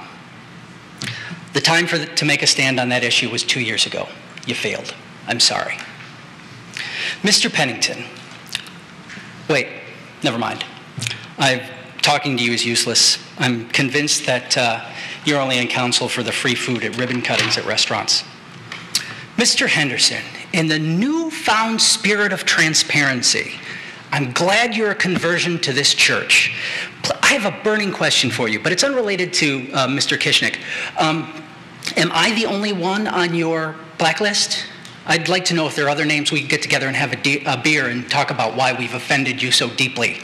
The time to make a stand on that issue was 2 years ago. You failed. I'm sorry. Mr. Pennington, wait, never mind. Talking to you is useless. I'm convinced that you're only in council for the free food at ribbon cuttings at restaurants. Mr. Henderson, in the newfound spirit of transparency, I'm glad you're a conversion to this church. I have a burning question for you, but it's unrelated to Mr. Kishnick. Am I the only one on your blacklist? I'd like to know if there are other names we could get together and have a beer and talk about why we've offended you so deeply.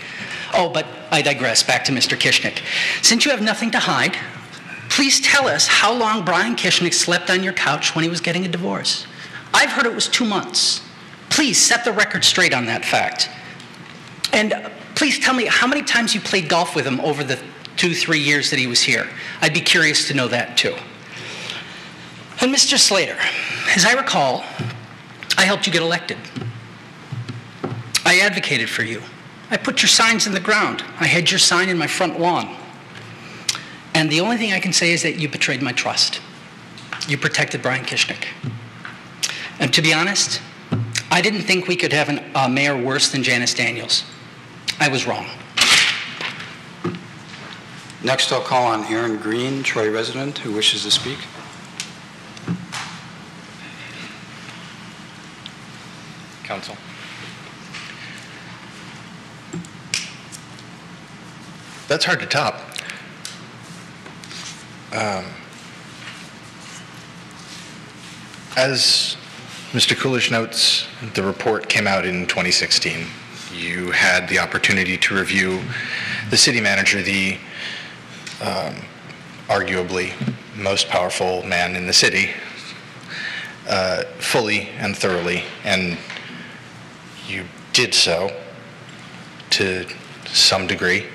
Oh, but I digress. Back to Mr. Kishnick. Since you have nothing to hide, please tell us how long Brian Kishnick slept on your couch when he was getting a divorce. I've heard it was 2 months. Please set the record straight on that fact. And please tell me how many times you played golf with him over the 2-3 years that he was here. I'd be curious to know that too. And Mr. Slater, as I recall, I helped you get elected. I advocated for you. I put your signs in the ground. I had your sign in my front lawn. And the only thing I can say is that you betrayed my trust. You protected Brian Kishnick. And to be honest, I didn't think we could have a mayor worse than Janice Daniels. I was wrong. Next, I'll call on Aaron Green, Troy resident, who wishes to speak. Council. That's hard to top. As Mr. Coolidge notes, the report came out in 2016. You had the opportunity to review the city manager, the arguably most powerful man in the city, fully and thoroughly, and you did so to some degree.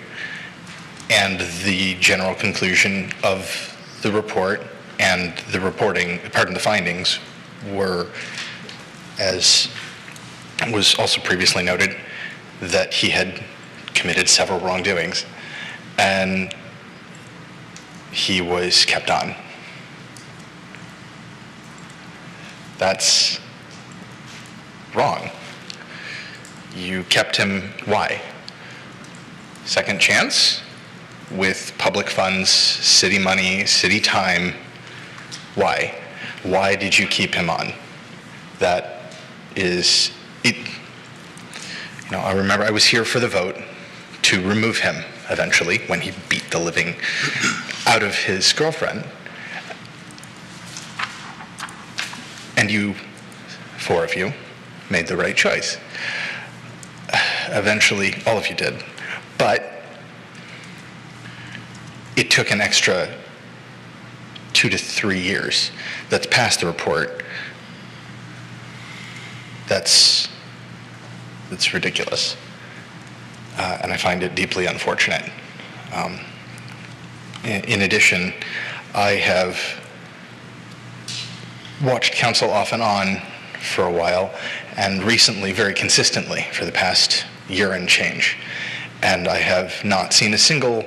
And the general conclusion of the report and the the findings were, as was also previously noted, that he had committed several wrongdoings and he was kept on. That's wrong. You kept him, why? Second chance? With public funds, city money, city time. Why? Why did you keep him on? That is, I remember I was here for the vote to remove him eventually when he beat the living out of his girlfriend. And you, 4 of you, made the right choice. Eventually, all of you did. But it took an extra 2 to 3 years. That's past the report. That's ridiculous. And I find it deeply unfortunate. In addition, I have watched council off and on for a while, and recently very consistently for the past year and change. And I have not seen a single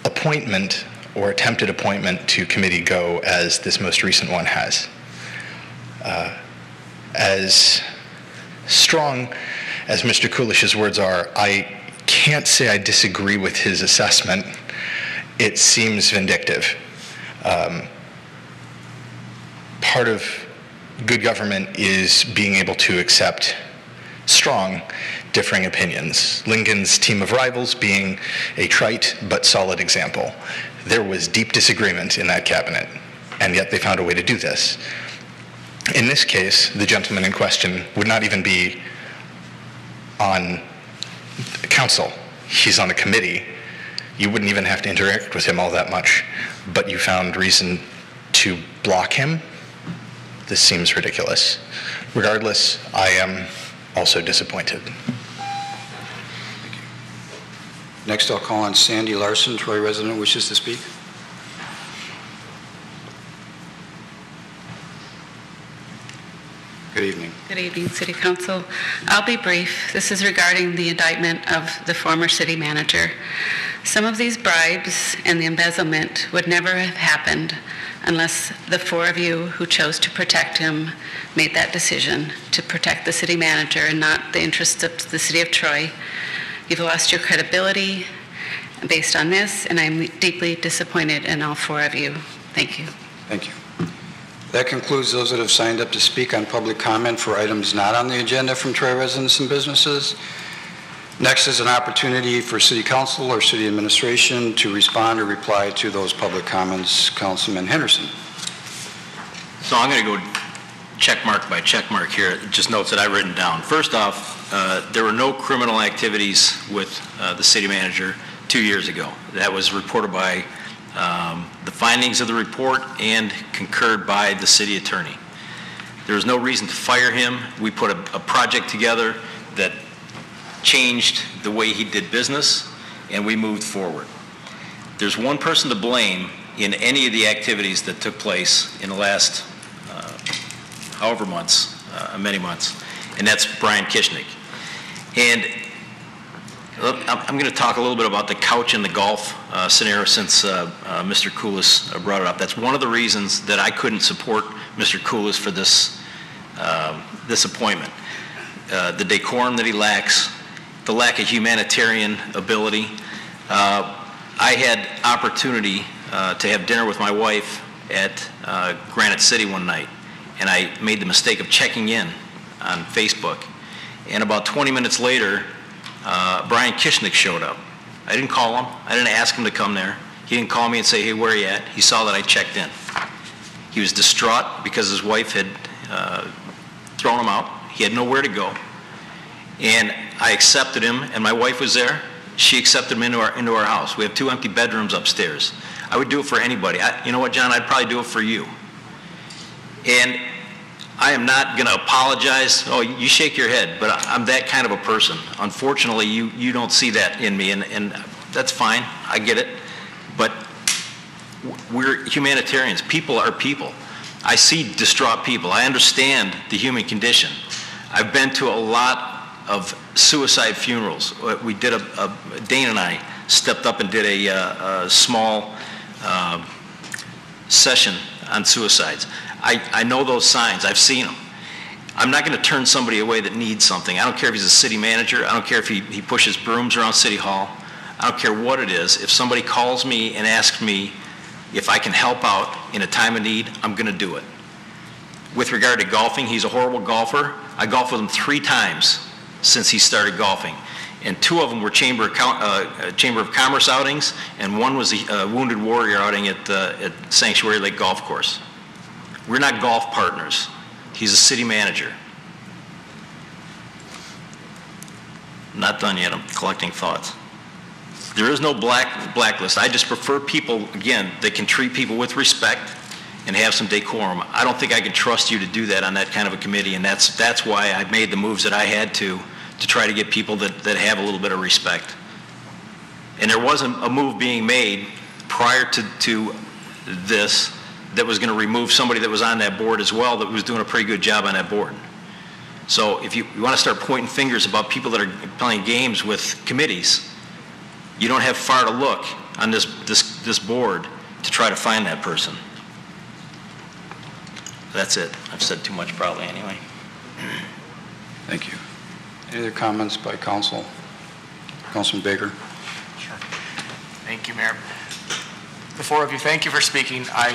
appointment or attempted appointment to committee go as this most recent one has. As strong as Mr. Kulish's words are, I can't say I disagree with his assessment. It seems vindictive. Part of good government is being able to accept strong, differing opinions. Lincoln's team of rivals being a trite but solid example. There was deep disagreement in that cabinet, and yet they found a way to do this. In this case, the gentleman in question would not even be on council. He's on a committee. You wouldn't even have to interact with him all that much, but you found reason to block him? This seems ridiculous. Regardless, I am also disappointed. Next, I'll call on Sandy Larson, Troy resident, wishes to speak. Good evening. Good evening, City Council. I'll be brief. This is regarding the indictment of the former city manager. Some of these bribes and the embezzlement would never have happened unless the 4 of you who chose to protect him made that decision to protect the city manager and not the interests of the city of Troy. You've lost your credibility based on this, and I'm deeply disappointed in all 4 of you. Thank you. Thank you. That concludes those that have signed up to speak on public comment for items not on the agenda from Troy residents and businesses. Next is an opportunity for City Council or City Administration to respond or reply to those public comments. Councilman Henderson. So I'm going to go check mark by check mark here, just notes that I've written down. First off, there were no criminal activities with the city manager 2 years ago. That was reported by the findings of the report and concurred by the city attorney. There was no reason to fire him. We put a project together that changed the way he did business, and we moved forward. There's one person to blame in any of the activities that took place in the last however months, many months, and that's Brian Kishnick. And I'm going to talk a little bit about the couch and the golf scenario since Mr. Kulis brought it up. That's one of the reasons that I couldn't support Mr. Kulis for this, this appointment. The decorum that he lacks, the lack of humanitarian ability. I had opportunity to have dinner with my wife at Granite City one night, and I made the mistake of checking in on Facebook. And about 20 minutes later, Brian Kishnick showed up. I didn't call him. I didn't ask him to come there. He didn't call me and say, hey, where are you at? He saw that I checked in. He was distraught because his wife had thrown him out. He had nowhere to go. And I accepted him, and my wife was there. She accepted him into our house. We have 2 empty bedrooms upstairs. I would do it for anybody. You know what, John? I'd probably do it for you. And I am not going to apologize. Oh, you shake your head, but I'm that kind of a person. Unfortunately, you don't see that in me, and that's fine. I get it. But we're humanitarians. People are people. I see distraught people. I understand the human condition. I've been to a lot of suicide funerals. We did Dane and I stepped up and did a small session on suicides. I know those signs. I've seen them. I'm not going to turn somebody away that needs something. I don't care if he's a city manager. I don't care if he pushes brooms around City Hall. I don't care what it is. If somebody calls me and asks me if I can help out in a time of need, I'm going to do it. With regard to golfing, he's a horrible golfer. I golfed with him 3 times since he started golfing. And 2 of them were Chamber of Commerce outings, and 1 was a Wounded Warrior outing at Sanctuary Lake Golf Course. We're not golf partners. He's a city manager. Not done yet, I'm collecting thoughts. There is no blacklist. I just prefer people, again, that can treat people with respect and have some decorum. I don't think I can trust you to do that on that kind of a committee, and that's why I made the moves that I had to try to get people that have a little bit of respect. And there wasn't a move being made prior to this that was going to remove somebody that was on that board as well that was doing a pretty good job on that board. So if you want to start pointing fingers about people that are playing games with committees, you don't have far to look on this board to try to find that person. That's it. I've said too much probably anyway. Thank you. Any other comments by council? Councilman Baker. Sure. Thank you, Mayor. The four of you, thank you for speaking. I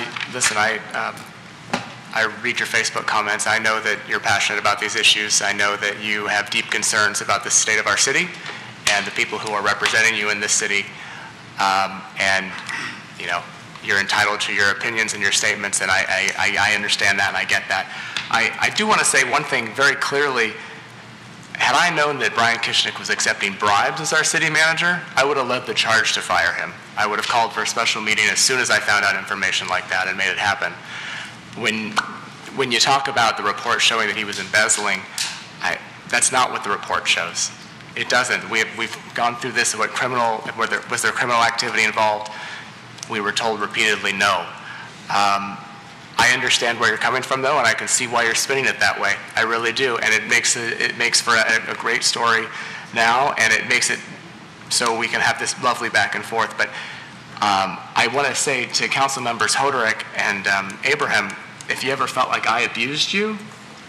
read your Facebook comments. I know that you're passionate about these issues. I know that you have deep concerns about the state of our city and the people who are representing you in this city. And, you know, you're entitled to your opinions and your statements, and I understand that and I get that. I do want to say one thing very clearly. Had I known that Brian Kishnick was accepting bribes as our city manager, I would have led the charge to fire him. I would have called for a special meeting as soon as I found out information like that and made it happen. When you talk about the report showing that he was embezzling, that's not what the report shows. It doesn't. We've gone through this. Was there criminal activity involved? We were told repeatedly no. I understand where you're coming from, though, and I can see why you're spinning it that way. I really do, and it makes for a great story now, and it makes it so we can have this lovely back and forth. But I want to say to Council Members Hoderick and Abraham, if you ever felt like I abused you,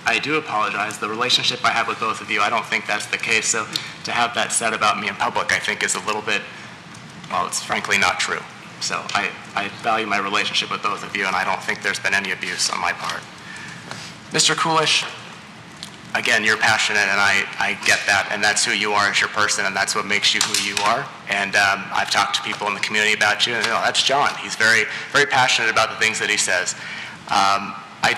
I do apologize. The relationship I have with both of you, I don't think that's the case. So to have that said about me in public, I think is a little bit, well, it's frankly not true. So I value my relationship with both of you, and I don't think there's been any abuse on my part. Mr. Kulish, again, you're passionate, and I get that, and that's who you are as your person, and that's what makes you who you are. And I've talked to people in the community about you, and you know, that's John. He's very, very passionate about the things that he says. I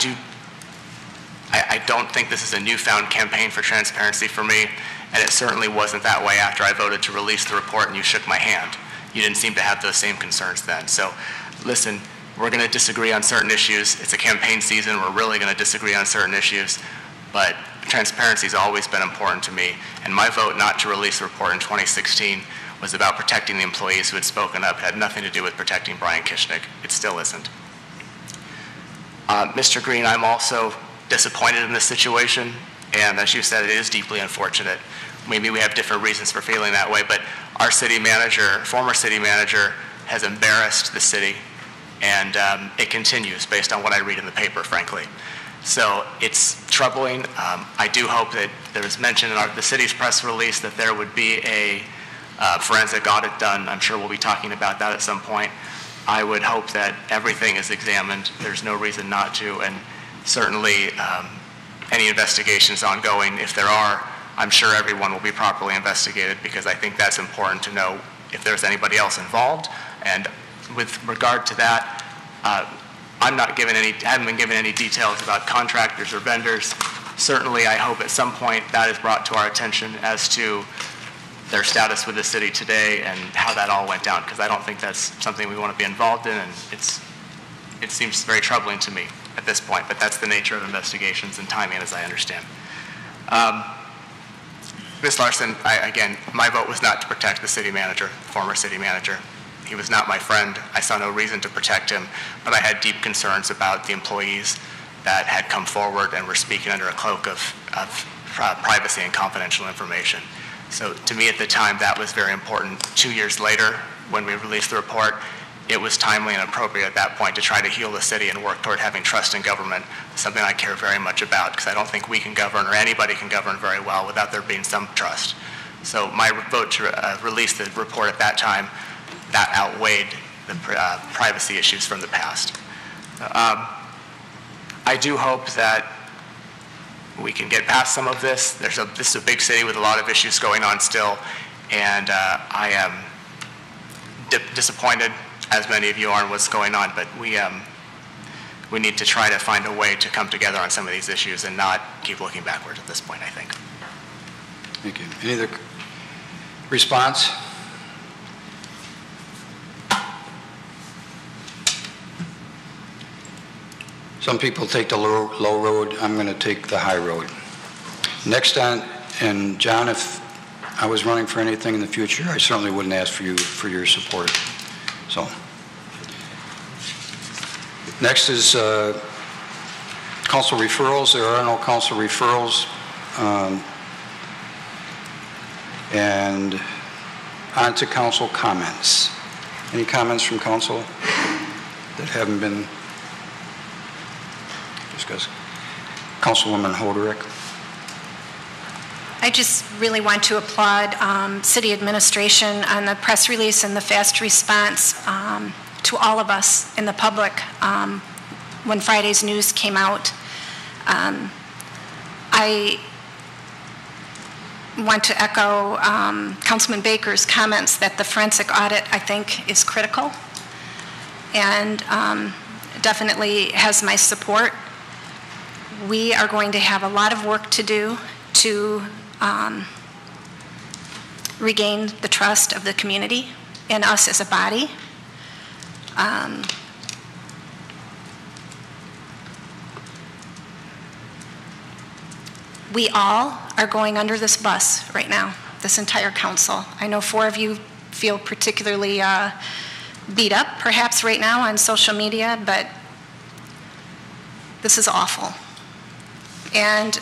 don't think this is a newfound campaign for transparency for me, and it certainly wasn't that way after I voted to release the report and you shook my hand. You didn't seem to have those same concerns then. So listen, we're going to disagree on certain issues. It's a campaign season. We're really going to disagree on certain issues. But transparency has always been important to me. And my vote not to release the report in 2016 was about protecting the employees who had spoken up. It had nothing to do with protecting Brian Kishnick. It still isn't. Mr. Green, I'm also disappointed in this situation. And as you said, it is deeply unfortunate. Maybe we have different reasons for feeling that way, but our city manager, former city manager, has embarrassed the city, and it continues based on what I read in the paper, frankly. So it's troubling. I do hope that there was mention in the city's press release that there would be a forensic audit done. I'm sure we'll be talking about that at some point. I would hope that everything is examined. There's no reason not to, and certainly any investigations ongoing, if there are, I'm sure everyone will be properly investigated, because I think that's important to know if there's anybody else involved. And with regard to that, I haven't been given any details about contractors or vendors. Certainly, I hope at some point that is brought to our attention as to their status with the city today and how that all went down, because I don't think that's something we want to be involved in, and it seems very troubling to me at this point, but that's the nature of investigations and timing, as I understand. Ms. Larson, again, my vote was not to protect the city manager, former city manager. He was not my friend. I saw no reason to protect him, but I had deep concerns about the employees that had come forward and were speaking under a cloak of privacy and confidential information. So to me at the time, that was very important. 2 years later, when we released the report, it was timely and appropriate at that point to try to heal the city and work toward having trust in government, something I care very much about, because I don't think we can govern, or anybody can govern very well without there being some trust. So my vote to release the report at that time, that outweighed the privacy issues from the past. I do hope that we can get past some of this. This is a big city with a lot of issues going on still, and I am disappointed, as many of you are, in what's going on, but we we need to try to find a way to come together on some of these issues and not keep looking backwards at this point, I think. Thank you. Any other response? Some people take the low road. I'm going to take the high road. Next on, and John, if I was running for anything in the future, I certainly wouldn't ask for you for your support. So, next is council referrals. There are no council referrals. And on to council comments. Any comments from council that haven't been discussed? Councilwoman Hoderick. I just really want to applaud city administration on the press release and the fast response to all of us in the public when Friday's news came out. I want to echo Councilman Baker's comments that the forensic audit, I think, is critical and definitely has my support. We are going to have a lot of work to do to regain the trust of the community and us as a body. We all are going under this bus right now, this entire council. I know 4 of you feel particularly beat up, perhaps right now on social media, but this is awful. And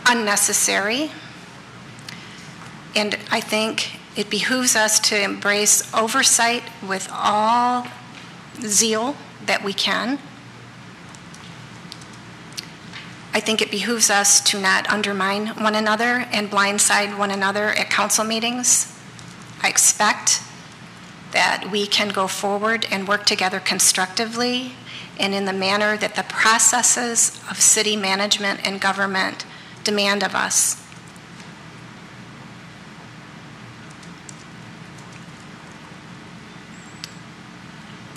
unnecessary. And I think it behooves us to embrace oversight with all zeal that we can. I think it behooves us to not undermine one another and blindside one another at council meetings. I expect that we can go forward and work together constructively and in the manner that the processes of city management and government demand of us.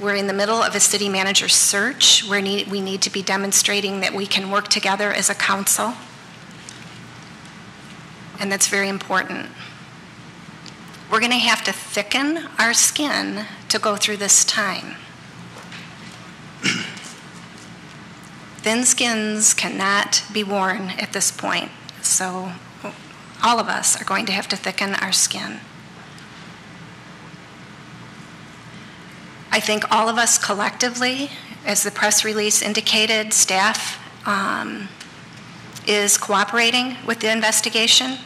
We're in the middle of a city manager search where we need to be demonstrating that we can work together as a council. And that's very important. We're going to have to thicken our skin to go through this time. Thin skins cannot be worn at this point. So all of us are going to have to thicken our skin. I think all of us collectively, as the press release indicated, staff is cooperating with the investigation.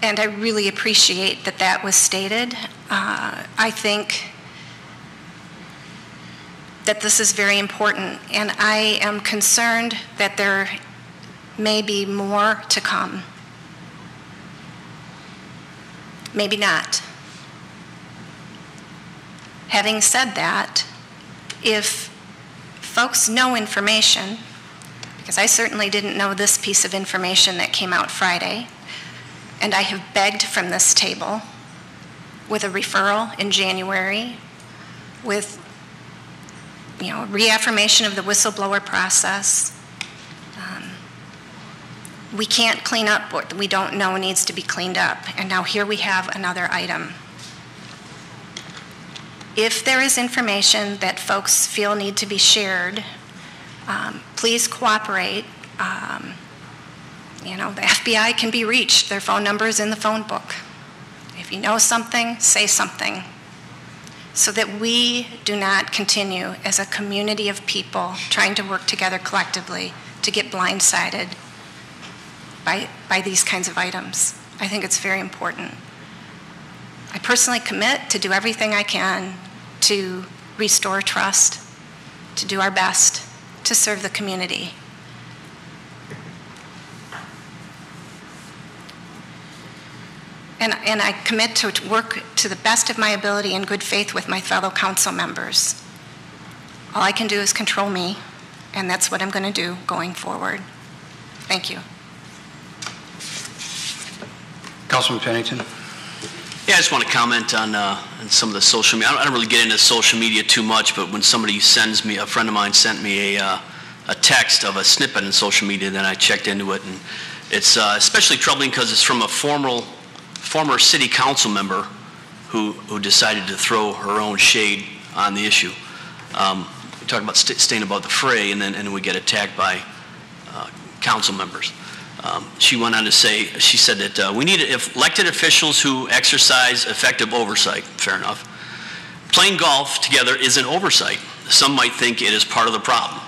And I really appreciate that that was stated. I think that this is very important, and I am concerned that there may be more to come. Maybe not. Having said that, if folks know information, because I certainly didn't know this piece of information that came out Friday, and I have begged from this table with a referral in January, with reaffirmation of the whistleblower process. We can't clean up what we don't know needs to be cleaned up, and now here we have another item. If there is information that folks feel need to be shared, please cooperate. The FBI can be reached. Their phone number is in the phone book. If you know something, say something, so that we do not continue as a community of people trying to work together collectively to get blindsided by these kinds of items. I think it's very important. I personally commit to do everything I can to restore trust, to do our best to serve the community. And I commit to work to the best of my ability in good faith with my fellow council members. All I can do is control me, and that's what I'm going to do going forward. Thank you. Councilman Pennington. Yeah, I just want to comment on some of the social media. I don't really get into social media too much, but when somebody sends me, a friend of mine sent me a text of a snippet in social media, then I checked into it, and it's especially troubling because it's from a former city council member who decided to throw her own shade on the issue. We talk about staying above the fray, and then we get attacked by council members. She went on to say, she said that we need elected officials who exercise effective oversight. Fair enough. Playing golf together isn't oversight. Some might think it is part of the problem.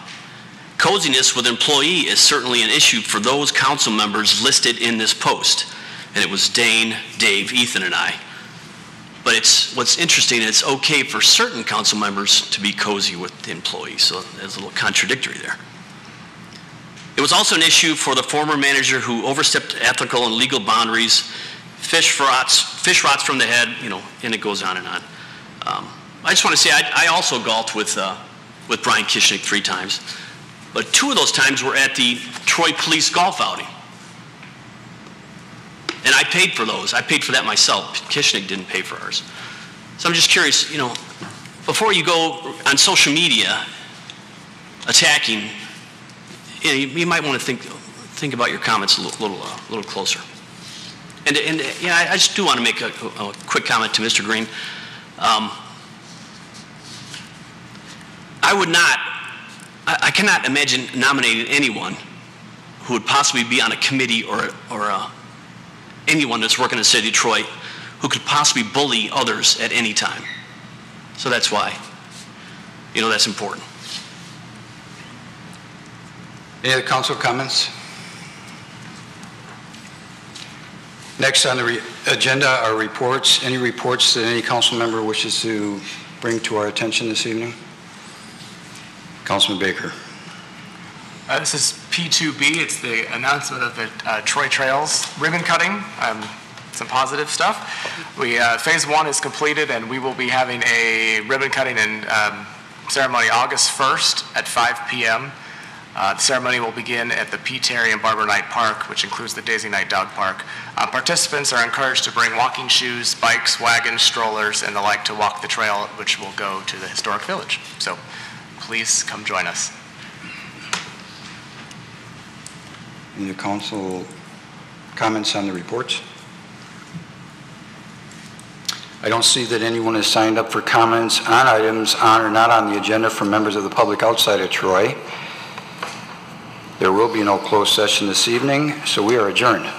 Coziness with employee is certainly an issue for those council members listed in this post. And it was Dane, Dave, Ethan, and I. But what's interesting, it's okay for certain council members to be cozy with the employees, so there's a little contradictory there. It was also an issue for the former manager who overstepped ethical and legal boundaries, fish rots from the head, and it goes on and on. I just want to say I also golfed with Brian Kishnick 3 times, but 2 of those times were at the Troy Police golf outing. And I paid for those. I paid for that myself. Kishnick didn't pay for ours. So I'm just curious, before you go on social media attacking, you might want to think about your comments a little closer. And I just do want to make a quick comment to Mr. Green. I cannot imagine nominating anyone who would possibly be on a committee or anyone that's working in the city of Detroit who could possibly bully others at any time. So that's why, that's important. Any other council comments? Next on the agenda are reports. Any reports that any council member wishes to bring to our attention this evening? Councilman Baker. This is P2B. It's the announcement of the Troy Trails ribbon cutting. Some positive stuff. Phase 1 is completed, and we will be having a ribbon cutting and ceremony August 1st at 5 p.m. The ceremony will begin at the P. Terry and Barbara Knight Park, which includes the Daisy Knight Dog Park. Participants are encouraged to bring walking shoes, bikes, wagons, strollers, and the like to walk the trail, which will go to the historic village. So please come join us. Any council comments on the reports? I don't see that anyone has signed up for comments on items on or not on the agenda from members of the public outside of Troy. There will be no closed session this evening, so we are adjourned.